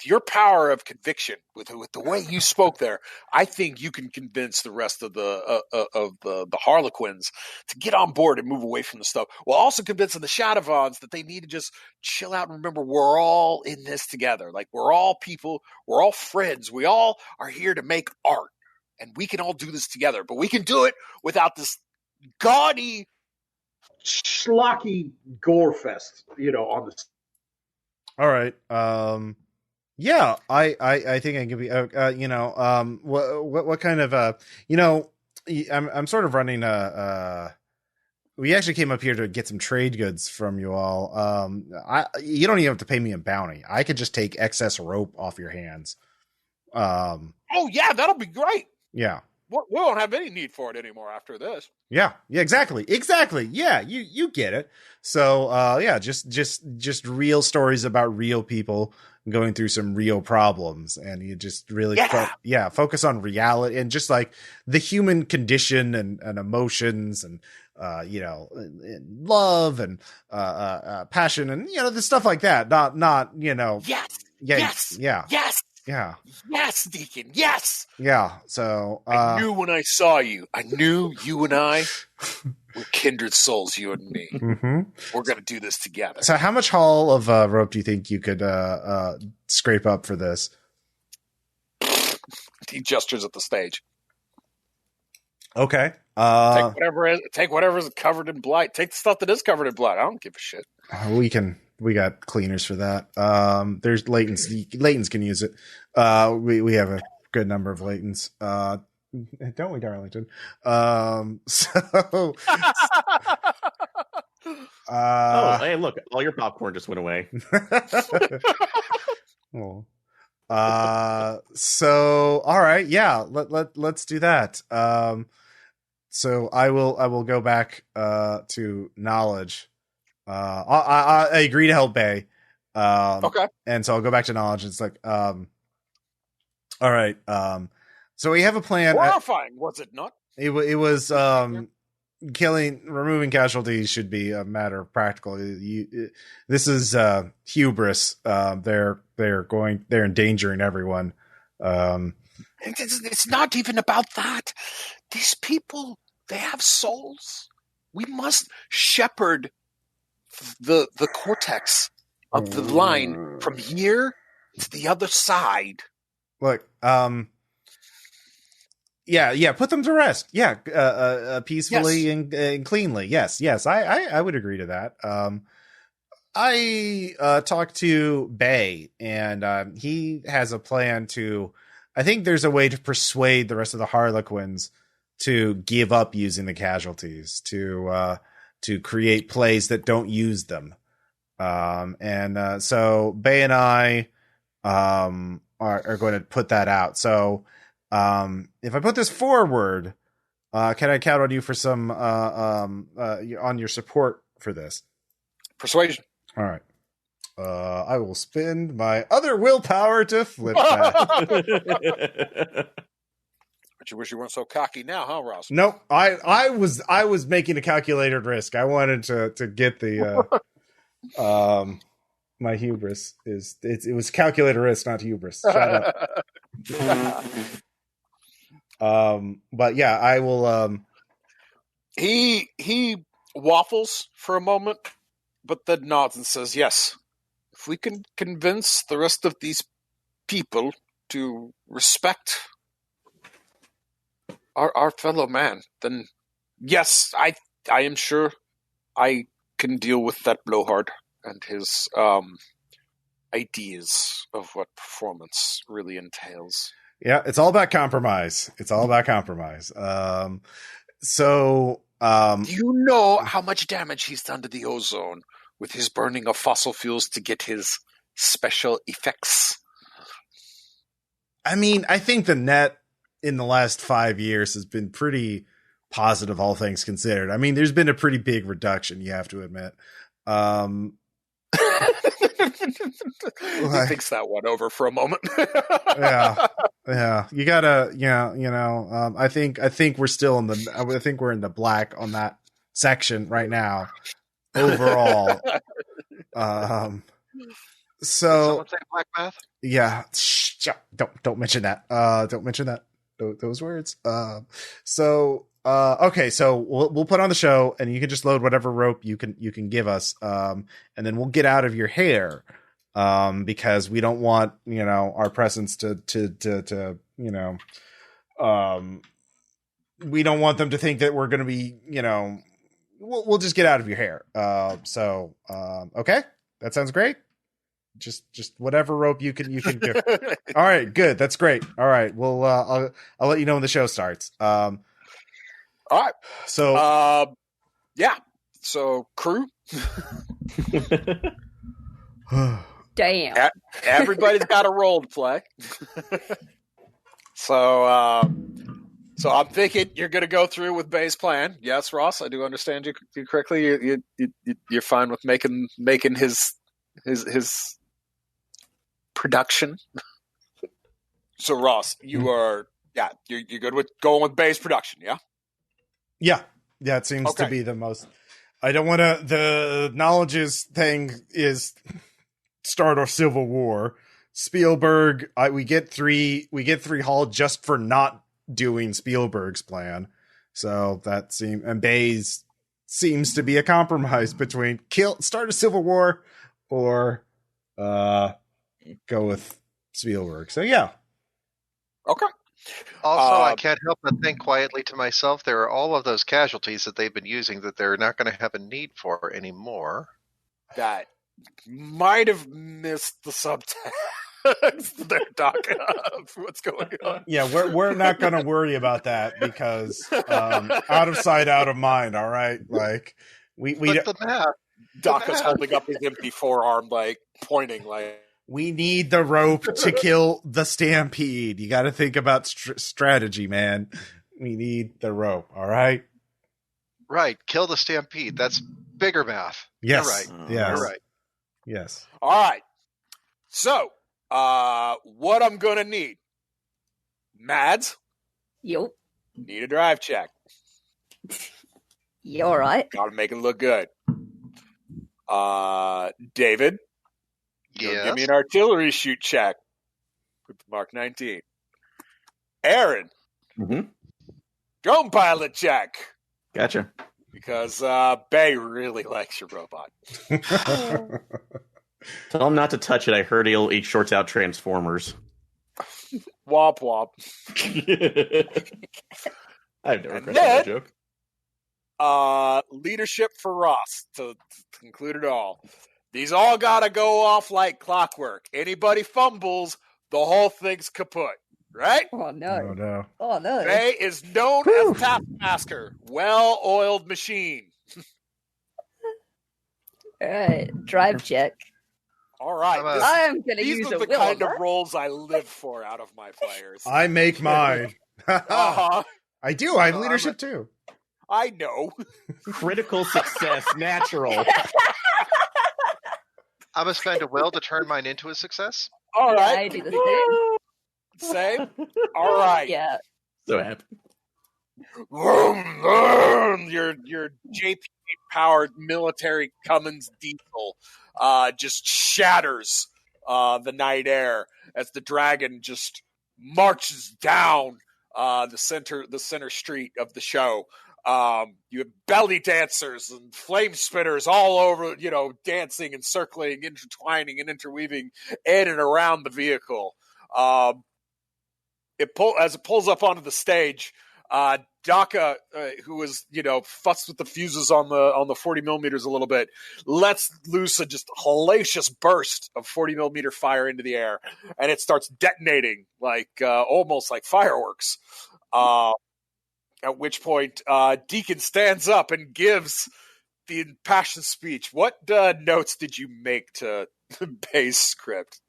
Speaker 2: your power of conviction, with the way you spoke there, I think you can convince the rest of the Harlequins to get on board and move away from the stuff, while also convincing the Shadowvons that they need to just chill out and remember we're all in this together. Like, we're all people, we're all friends, we all are here to make art, and we can all do this together. But we can do it without this gaudy,
Speaker 5: schlocky gore fest, on the.
Speaker 1: All right. Yeah, I think I can be. What kind of I'm sort of running we actually came up here to get some trade goods from you all. You don't even have to pay me a bounty. I could just take excess rope off your hands.
Speaker 2: Oh yeah, that'll be great.
Speaker 1: Yeah.
Speaker 2: We won't have any need for it anymore after this.
Speaker 1: Yeah, exactly. Yeah, you get it. So, just real stories about real people going through some real problems, and you just really, focus on reality and just like the human condition and emotions and, and love and, passion and, the stuff like that. Not.
Speaker 2: Yes.
Speaker 1: Yeah.
Speaker 2: Yes, Deacon. Yes.
Speaker 1: Yeah. So
Speaker 2: I knew when I saw you. I knew you and I were kindred souls. You and me.
Speaker 1: Mm-hmm.
Speaker 2: We're gonna do this together.
Speaker 1: So, how much haul of rope do you think you could scrape up for this?
Speaker 2: He gestures at the stage.
Speaker 1: Okay.
Speaker 2: Take whatever is covered in blood. Take the stuff that is covered in blood. I don't give a shit.
Speaker 1: We got cleaners for that. There's Laytons. Laytons can use it. We have a good number of Laytons. Don't we, Darlington?
Speaker 3: Hey, look, all your popcorn just went away.
Speaker 1: Oh. So all right, yeah, let's do that. So I will go back to knowledge. I agree to help Bay.
Speaker 2: Okay.
Speaker 1: And so I'll go back to knowledge. It's like, all right. So we have a plan.
Speaker 2: Horrifying, was it not?
Speaker 1: It was removing casualties should be a matter of practical. This is hubris. They're endangering everyone.
Speaker 2: It's not even about that. These people, they have souls. We must shepherd the cortex of the line from here to the other side.
Speaker 1: Look, yeah, put them to rest. Yeah, peacefully
Speaker 2: Yes.
Speaker 1: and cleanly. Yes, I would agree to that. I talked to Bay, and he has a plan to. I think there's a way to persuade the rest of the Harlequins to give up using the casualties, to create plays that don't use them. So Bay and I are going to put that out. So if I put this forward, can I count on you for some on your support for this?
Speaker 2: Persuasion.
Speaker 1: All right. I will spend my other willpower to flip that.
Speaker 2: But you wish you weren't so cocky now, huh, Ross?
Speaker 1: Nope. I was making a calculated risk. I wanted to get the my hubris it was calculated risk, not hubris. Shut up. But yeah, I will.
Speaker 2: He waffles for a moment, but then nods and says, "Yes, if we can convince the rest of these people to respect our fellow man, then yes, I am sure I can deal with that blowhard and his ideas of what performance really entails.
Speaker 1: Yeah, it's all about compromise. It's all about compromise. So,
Speaker 2: Do you know how much damage he's done to the ozone with his burning of fossil fuels to get his special effects?
Speaker 1: I mean, I think the net in the last 5 years has been pretty positive, all things considered. I mean, there's been a pretty big reduction, you have to admit.
Speaker 2: He thinks that one over for a moment.
Speaker 1: yeah. You gotta, I think we're still I think we're in the black on that section right now, overall. So
Speaker 4: Did someone say black math?
Speaker 1: yeah, don't mention that. Don't mention that. Those words. Okay, so we'll put on the show, and you can just load whatever rope you can give us, and then we'll get out of your hair, because we don't want our presence to we don't want them to think that we're going to be we'll just get out of your hair. Okay, that sounds great. Just whatever rope you can give. All right, good. That's great. All right, well, I'll let you know when the show starts.
Speaker 2: All right.
Speaker 1: So,
Speaker 2: yeah. So, crew.
Speaker 6: Damn.
Speaker 2: Everybody's got a role to play. So I'm thinking you're going to go through with Bay's plan. Yes, Ross, I do understand you correctly. You're fine with making his production. So Ross, you're good with going with Bay's production, yeah?
Speaker 1: Yeah, it seems to be the most. I don't want to. The knowledge's thing is start our civil war. Spielberg, we get three hauled just for not doing Spielberg's plan. So that Bay's seems to be a compromise between start a civil war or go with Spielberg. So yeah.
Speaker 2: Okay.
Speaker 4: Also, I can't help but think quietly to myself, there are all of those casualties that they've been using that they're not going to have a need for anymore.
Speaker 2: That might have missed the subtext there, Dakka, of what's going on.
Speaker 1: Yeah, we're not going to worry about that because out of sight, out of mind. All right, like we
Speaker 4: the map.
Speaker 2: Dakka's holding up his empty forearm, like pointing, like.
Speaker 1: We need the rope to kill the stampede. You got to think about strategy, man. We need the rope. All right.
Speaker 4: Right. Kill the stampede. That's bigger math.
Speaker 1: Yes.
Speaker 4: You're right.
Speaker 1: Yes.
Speaker 4: You're right.
Speaker 1: Yes.
Speaker 2: All right. So, what I'm going to need. Mads.
Speaker 6: Yup.
Speaker 2: Need a drive check.
Speaker 6: You all right?
Speaker 2: Got to make it look good. David.
Speaker 4: Yes.
Speaker 2: Give me an artillery shoot check with Mark 19. Aaron.
Speaker 3: Mm-hmm.
Speaker 2: Drone pilot check.
Speaker 3: Gotcha.
Speaker 2: Because Bay really likes your robot.
Speaker 3: Tell him not to touch it. I heard he shorts out Transformers.
Speaker 2: Womp womp.
Speaker 3: I've never heard that joke.
Speaker 2: Leadership for Ross to conclude it all. These all gotta go off like clockwork. Anybody fumbles, the whole thing's kaput. Right?
Speaker 6: Oh no.
Speaker 1: No.
Speaker 6: Oh no.
Speaker 2: Bay is known as Taskmaster. Well-oiled machine.
Speaker 6: All right. Drive check.
Speaker 2: All right.
Speaker 6: I'm gonna
Speaker 2: These
Speaker 6: use
Speaker 2: are
Speaker 6: a
Speaker 2: the
Speaker 6: will.
Speaker 2: kind of roles I live for out of my players.
Speaker 1: I make mine.
Speaker 2: Uh-huh.
Speaker 1: I do. I have leadership too.
Speaker 2: I know.
Speaker 3: Critical success, natural.
Speaker 4: I'm going to spend a will to turn mine into a success.
Speaker 2: All
Speaker 6: Yeah,
Speaker 2: right.
Speaker 6: I do the same.
Speaker 2: Same? All right.
Speaker 6: Yeah.
Speaker 3: So happy.
Speaker 2: Your JP-powered military Cummins diesel just shatters the night air as the dragon just marches down the center street of the show. You have belly dancers and flame spitters all over, dancing and circling, intertwining and interweaving in and around the vehicle. As it pulls up onto the stage, Dakka, who was fussed with the fuses on the 40 millimeters a little bit, lets loose a just hellacious burst of 40 millimeter fire into the air, and it starts detonating like almost like fireworks. At which point, Deacon stands up and gives the impassioned speech. What notes did you make to Bay's script?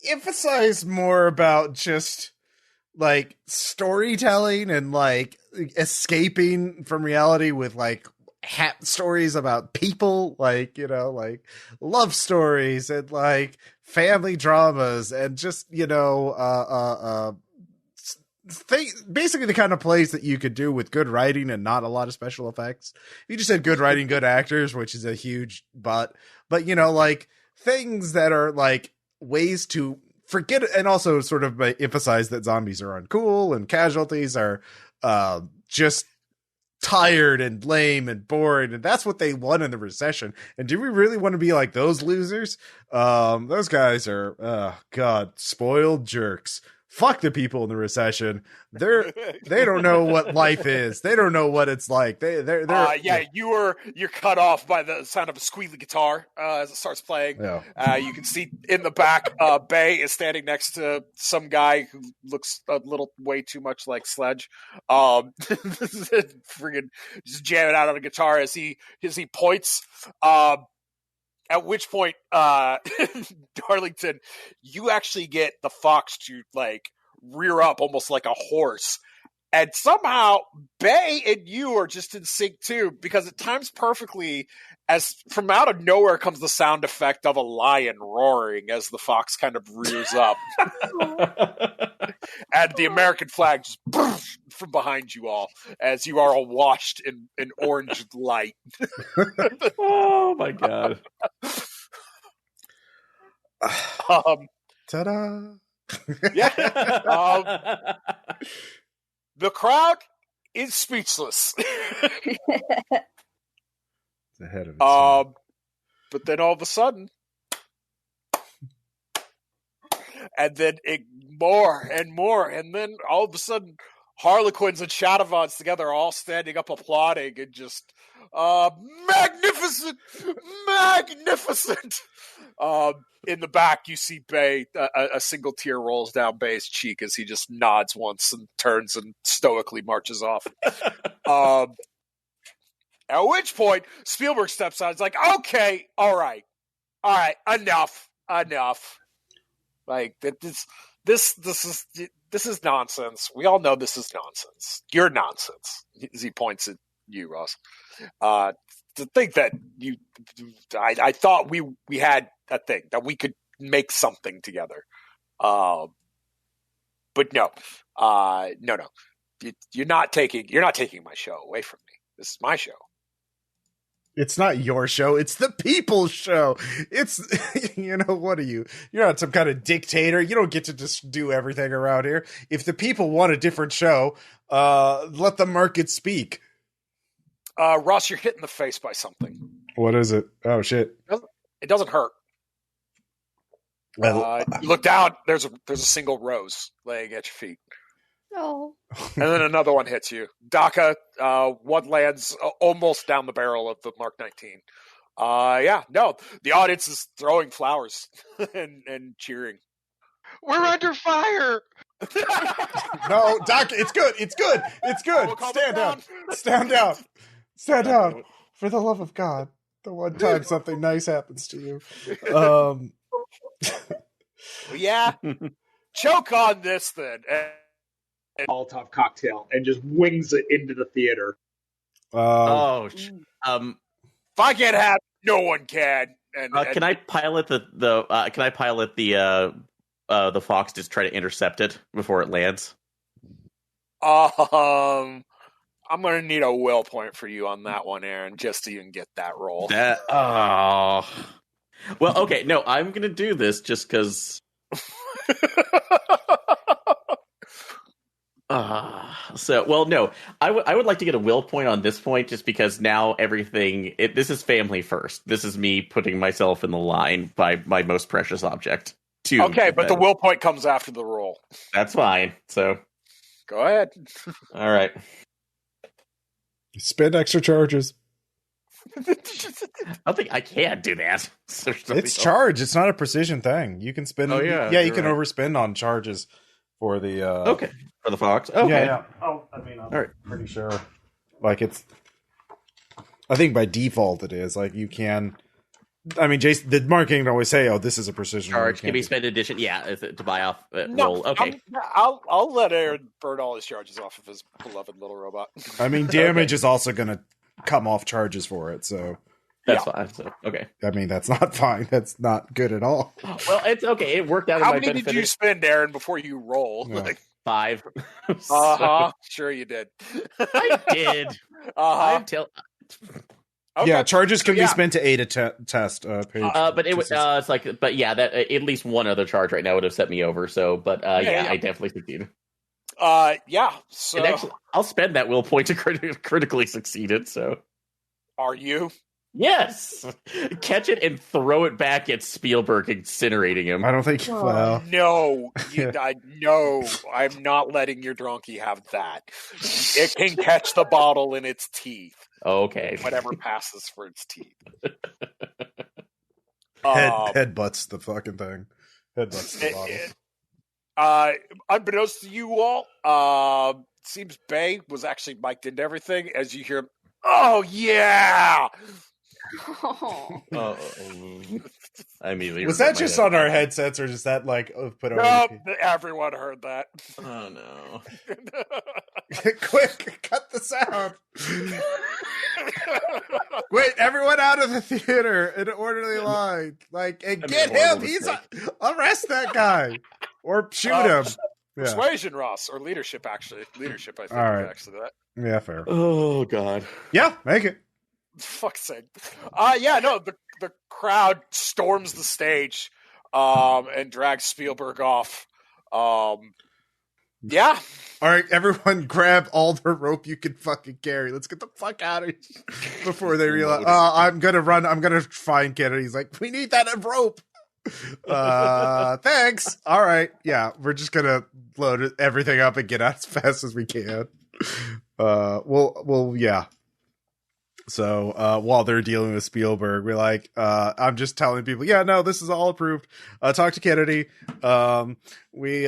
Speaker 1: Emphasize more about just like storytelling and like escaping from reality with like stories about people, like like love stories and like family dramas and just basically the kind of plays that you could do with good writing and not a lot of special effects. You just had good writing, good actors, which is a huge but like things that are like ways to forget it, and also sort of emphasize that zombies are uncool and casualties are just tired and lame and boring, and that's what they want in the recession. And do we really want to be like those losers? Those guys are spoiled jerks. Fuck the people in the recession. They don't know what life is. They don't know what it's like.
Speaker 2: You're cut off by the sound of a squealy guitar as it starts playing.
Speaker 1: Yeah.
Speaker 2: You can see in the back, Bay is standing next to some guy who looks a little way too much like Sledge. Friggin' just jamming out on a guitar as he points. At which point, Darlington, you actually get the fox to like rear up almost like a horse. And somehow Bay and you are just in sync too, because it times perfectly as from out of nowhere comes the sound effect of a lion roaring as the fox kind of rears up. And the American flag just from behind you all as you are all washed in orange light.
Speaker 3: Oh my god.
Speaker 1: Ta-da.
Speaker 2: Yeah. The crowd is speechless.
Speaker 1: It's ahead of its time.
Speaker 2: But then all of a sudden, and then more and more, and then all of a sudden, Harlequins and Shadowvons together are all standing up applauding and just magnificent. In the back, you see Bay, a single tear rolls down Bay's cheek as he just nods once and turns and stoically marches off. At which point, Spielberg steps out. He's like, okay, all right, enough. Like, this is nonsense. We all know this is nonsense. You're nonsense. As he points at you, Ross. To think that I thought we had a thing that we could make something together. But no. You're not taking my show away from me. This is my show.
Speaker 1: It's not your show. It's the people's show. It's, what are you? You're not some kind of dictator. You don't get to just do everything around here. If the people want a different show, let the market speak.
Speaker 2: Ross, you're hit in the face by something.
Speaker 1: What is it? Oh, shit.
Speaker 2: It doesn't hurt. You look down, there's a single rose laying at your feet.
Speaker 6: Oh.
Speaker 2: And then another one hits you. Dakka, one lands almost down the barrel of the Mark 19. The audience is throwing flowers and cheering.
Speaker 4: We're under fire.
Speaker 1: No, Dakka, it's good. Stand down. For the love of God. The one time something nice happens to you.
Speaker 2: Yeah. Choke on this then.
Speaker 5: Molotov cocktail and just wings it into the theater.
Speaker 2: If I can't have, no one can.
Speaker 3: Can I pilot the fox to try to intercept it before it lands?
Speaker 2: I'm gonna need a will point for you on that one, Aaron, just so you can get that roll.
Speaker 3: Well, okay, no, I'm gonna do this just because. No, I would like to get a will point on this point just because now this is family first. This is me putting myself in the line by my most precious object. 2.
Speaker 2: Okay, but the will point comes after the roll.
Speaker 3: That's fine. So,
Speaker 2: Go ahead.
Speaker 3: all right.
Speaker 1: Spend extra charges.
Speaker 3: I think I can't do that.
Speaker 1: It's charge. It's not a precision thing. You can spend.
Speaker 3: Oh, yeah,
Speaker 1: you
Speaker 3: you're
Speaker 1: can
Speaker 3: right.
Speaker 1: overspend on charges for the.
Speaker 3: Okay, for the fox. Okay.
Speaker 1: Yeah. Oh, I mean, I'm
Speaker 3: All right.
Speaker 1: pretty sure. Like it's. I think by default it is like you can. I mean, Jason, the marketing can always say, "Oh, this is a precision
Speaker 3: Charge
Speaker 1: You
Speaker 3: can be
Speaker 1: can't
Speaker 3: spent addition. Yeah, is it to buy off
Speaker 2: No,
Speaker 3: roll. Okay.
Speaker 2: I'll let Aaron burn all his charges off of his beloved little robot.
Speaker 1: do." I mean, damage is also going to come off charges for it. So
Speaker 3: That's fine. So, okay.
Speaker 1: I mean, that's not fine. That's not good at all.
Speaker 3: Well, it's okay. It worked out.
Speaker 2: How
Speaker 3: in my
Speaker 2: many
Speaker 3: benefit.
Speaker 2: did you spend, Aaron, before you roll?
Speaker 1: Yeah.
Speaker 2: Like,
Speaker 3: 5.
Speaker 2: Sure you did.
Speaker 3: I did. Until.
Speaker 2: Okay.
Speaker 1: Yeah, charges can
Speaker 2: So,
Speaker 1: be spent to aid a test page.
Speaker 3: But it was it's like, but yeah, that at least one other charge right now would have set me over. So, but
Speaker 2: Yeah.
Speaker 3: I definitely succeeded.
Speaker 2: Yeah. So
Speaker 3: And actually, I'll spend that will point to critically succeeded. So,
Speaker 2: are you?
Speaker 3: yes, catch it and throw it back at Spielberg, incinerating him.
Speaker 1: I don't think. Well,
Speaker 2: No, no, I'm not letting your donkey have that. It can catch the bottle in its teeth.
Speaker 3: Okay.
Speaker 2: Whatever passes for its teeth.
Speaker 1: headbutts the fucking thing. Headbutts the bottle.
Speaker 2: Unbeknownst to you all, seems Bay was actually mic'd into everything as you hear, "Oh yeah!"
Speaker 3: I immediately
Speaker 1: Was
Speaker 3: regret
Speaker 1: that
Speaker 3: my
Speaker 1: just
Speaker 3: head.
Speaker 1: on our headsets, or is that like put over?
Speaker 2: Nope, everyone heard that.
Speaker 3: Oh no!
Speaker 1: Quick, cut the sound. Wait, everyone out of the theater in an orderly line. Like, and
Speaker 3: I made
Speaker 1: get
Speaker 3: a horrible
Speaker 1: him. He's
Speaker 3: mistake.
Speaker 1: arrest that guy or shoot him. Yeah.
Speaker 2: Persuasion, Ross, or leadership, actually. Leadership, I think,
Speaker 1: All
Speaker 2: is
Speaker 1: right.
Speaker 2: actually that.
Speaker 1: Yeah, fair.
Speaker 3: Oh god!
Speaker 1: Yeah, make it.
Speaker 2: Fuck's sake. The crowd storms the stage and drags Spielberg off. Yeah.
Speaker 1: All right, everyone, grab all the rope you can fucking carry. Let's get the fuck out of here before they realize. I'm gonna run. I'm gonna find Kennedy. He's like, we need that rope. Thanks. All right, yeah, we're just gonna load everything up and get out as fast as we can. Yeah. So while they're dealing with Spielberg, we're like, I'm just telling people, yeah, no, this is all approved. Talk to Kennedy. We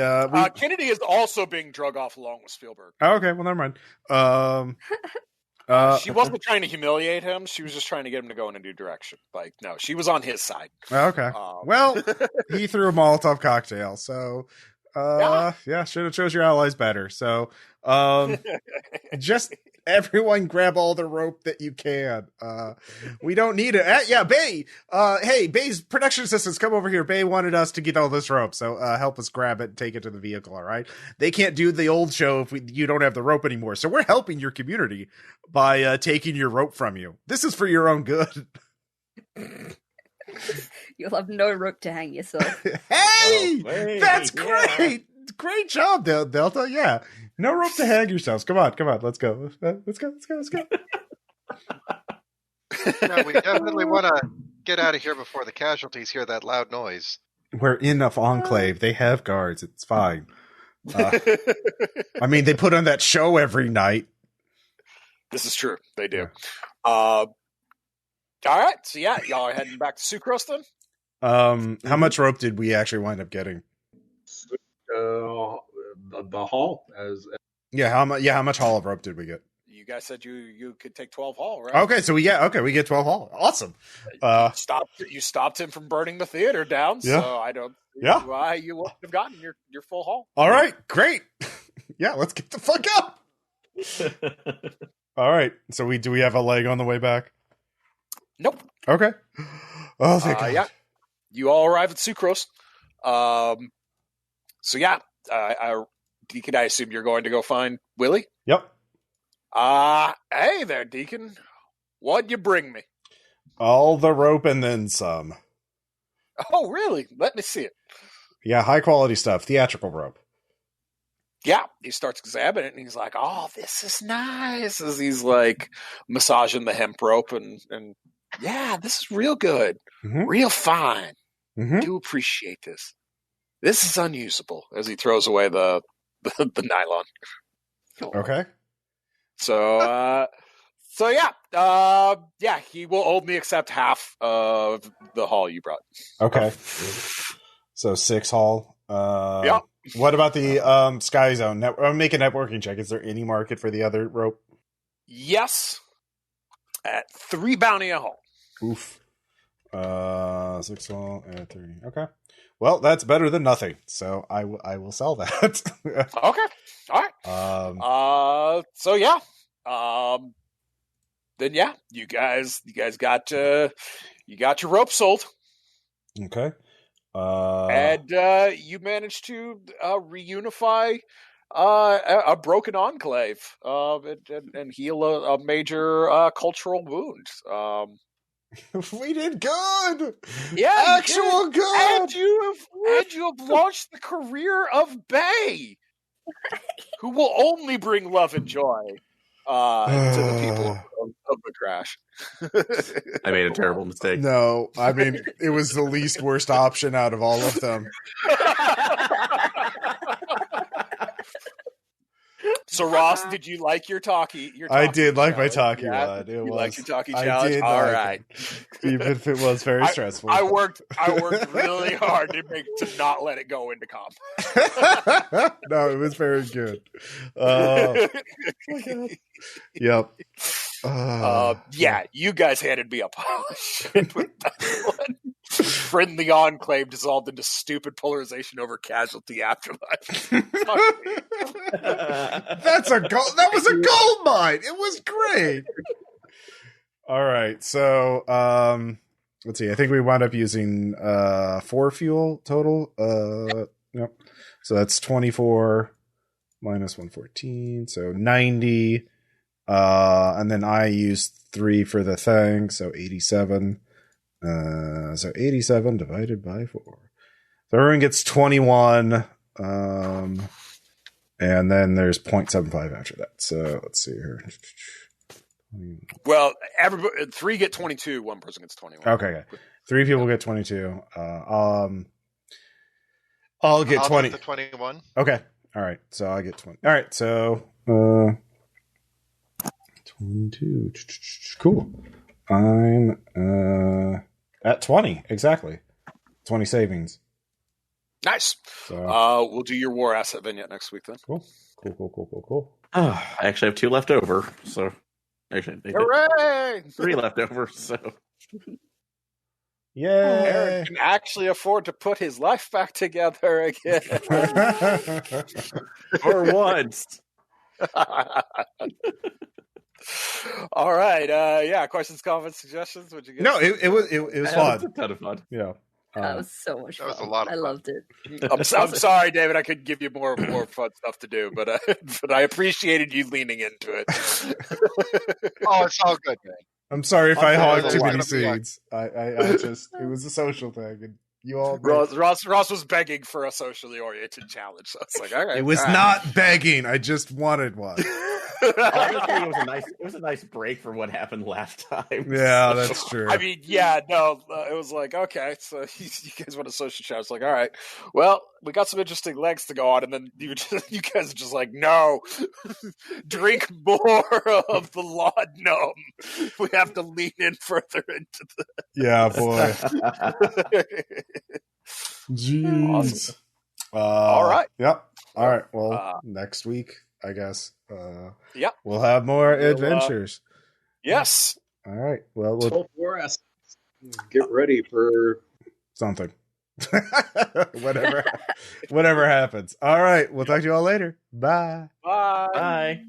Speaker 2: Kennedy is also being drug off along with Spielberg.
Speaker 1: okay, well, never mind.
Speaker 2: She wasn't trying to humiliate him. She was just trying to get him to go in a new direction. Like, no, she was on his side.
Speaker 1: Okay. Well, he threw a Molotov cocktail, so yeah, should have chose your allies better. So just everyone grab all the rope that you can. We don't need it. Yeah, Bay. Hey, Bay's production assistants, come over here. Bay wanted us to get all this rope, so help us grab it and take it to the vehicle. All right. They can't do the old show if you don't have the rope anymore. So we're helping your community by taking your rope from you. This is for your own good.
Speaker 6: You'll have no rope to hang yourself.
Speaker 1: Hey,
Speaker 3: wait,
Speaker 1: that's
Speaker 3: yeah.
Speaker 1: great. Great job, Delta. Yeah. No rope to hang yourselves. Come on. Let's go. Let's go.
Speaker 4: No, we definitely want to get out of here before the casualties hear that loud noise.
Speaker 1: We're in an enclave. They have guards. It's fine. I mean, they put on that show every night.
Speaker 2: This is true. They do. All right. So, yeah, y'all are heading back to Sucrose then?
Speaker 1: How much rope did we actually wind up getting?
Speaker 5: The hall
Speaker 1: Yeah, how much haul of rope did we get?
Speaker 2: You guys said you could take 12 haul, right?
Speaker 1: Okay, so we get 12 haul. Awesome.
Speaker 2: You stopped him from burning the theater down,
Speaker 1: Yeah.
Speaker 2: so I don't see
Speaker 1: Yeah.
Speaker 2: why you wouldn't have gotten your full haul.
Speaker 1: All right, great. Yeah, let's get the fuck up. All right. So do we have a leg on the way back?
Speaker 2: Nope.
Speaker 1: Okay. Oh, thank God.
Speaker 2: Yeah. You all arrive at Sucrose. So yeah, Deacon, I assume you're going to go find Willie?
Speaker 1: Yep.
Speaker 2: Hey there, Deacon. What'd you bring me?
Speaker 1: All the rope and then some.
Speaker 2: Oh, really? Let me see it.
Speaker 1: Yeah, high quality stuff. Theatrical rope.
Speaker 2: Yeah, he starts examining it, and he's like, "Oh, this is nice." As he's like massaging the hemp rope, and yeah, this is real good,
Speaker 1: Mhm.
Speaker 2: real fine.
Speaker 1: Mhm.
Speaker 2: Do appreciate this. This is unusable, as he throws away the nylon.
Speaker 1: Okay.
Speaker 2: So he will only accept half of the haul you brought.
Speaker 1: Okay. So 6 haul.
Speaker 2: Yeah.
Speaker 1: What about the Sky Zone? Make a networking check. Is there any market for the other rope?
Speaker 2: Yes. At 3 bounty a haul.
Speaker 1: Oof. 6 haul at 3. Okay. Well, that's better than nothing. So I will sell that.
Speaker 2: Okay. All right. Then you guys got your rope sold.
Speaker 1: Okay.
Speaker 2: And you managed to reunify a broken enclave and heal a major cultural wound.
Speaker 1: We did good.
Speaker 2: Yeah,
Speaker 1: actual good.
Speaker 2: And you have launched the career of Bay, who will only bring love and joy to the people of the crash.
Speaker 3: I made a terrible mistake.
Speaker 1: No, I mean, it was the least worst option out of all of them.
Speaker 2: So, Ross, did you like your talkie?
Speaker 1: I did like my
Speaker 2: challenge?
Speaker 1: talkie run.
Speaker 2: You liked your talkie
Speaker 1: I
Speaker 2: challenge?
Speaker 1: did
Speaker 2: All
Speaker 1: like
Speaker 2: right.
Speaker 1: it. Even if it was very stressful.
Speaker 2: I worked really hard to not let it go into comp.
Speaker 1: No, it was very good. Oh my God. Yep.
Speaker 2: You guys handed me a pile of shit with that one. Friendly enclave dissolved into stupid polarization over casualty afterlife.
Speaker 1: That's a gold. That was a gold mine. It was great. All right, so let's see. I think we wound up using 4 fuel total. Yep. So that's 24 minus 114, so 90. And then I used 3 for the thing, so 87. So 87 divided by 4. So everyone gets 21. And then there's 0.75 after that. So let's see here.
Speaker 2: Well, everybody 3 get 22. One person gets 21.
Speaker 1: Okay. 3 people get 22. I'll get 20.
Speaker 4: The 21.
Speaker 1: Okay. All right. So I get 20. All right. So 22. Cool. I'm at 20 exactly. 20 savings.
Speaker 2: Nice.
Speaker 1: So,
Speaker 2: we'll do your war asset vignette next week then.
Speaker 1: Cool.
Speaker 3: I actually have 2 left over, so actually
Speaker 2: hooray!
Speaker 3: 3 left over. So
Speaker 1: yay!
Speaker 2: Aaron can actually afford to put his life back together again
Speaker 3: for once.
Speaker 2: All right. Questions, comments, suggestions? What'd you get?
Speaker 1: No, it was fun.
Speaker 3: It was a ton of fun.
Speaker 1: Yeah.
Speaker 6: That was so much fun.
Speaker 4: That was a lot of
Speaker 6: I
Speaker 4: fun.
Speaker 6: loved it.
Speaker 2: I'm sorry, David. I couldn't give you more fun stuff to do, but I appreciated you leaning into it.
Speaker 4: Oh, it's all good, man.
Speaker 1: I'm sorry if I hogged too many
Speaker 4: Wonderful.
Speaker 1: seeds. I just it was a social thing, and you all.
Speaker 2: Ross was begging for a socially oriented challenge, so it's like, all right.
Speaker 1: It was not begging. I just wanted one.
Speaker 3: Honestly, it was a nice break from what happened last time.
Speaker 1: Yeah, that's true.
Speaker 2: I mean, it was like, okay, so you guys want a social chat. It's like, all right, well, we got some interesting legs to go on, and then you guys are just like, no, drink more of the laudanum. We have to lean in further into the.
Speaker 1: Yeah, boy. Jeez.
Speaker 2: Awesome.
Speaker 1: All
Speaker 2: right.
Speaker 1: Yep. All right. Well, next week, I guess.
Speaker 2: Yep.
Speaker 1: We'll have more adventures.
Speaker 2: Yes.
Speaker 1: All right. Well,
Speaker 5: Both war assets. Get ready for
Speaker 1: something. whatever happens. All right. We'll talk to you all later. Bye.
Speaker 2: Bye.
Speaker 3: Bye.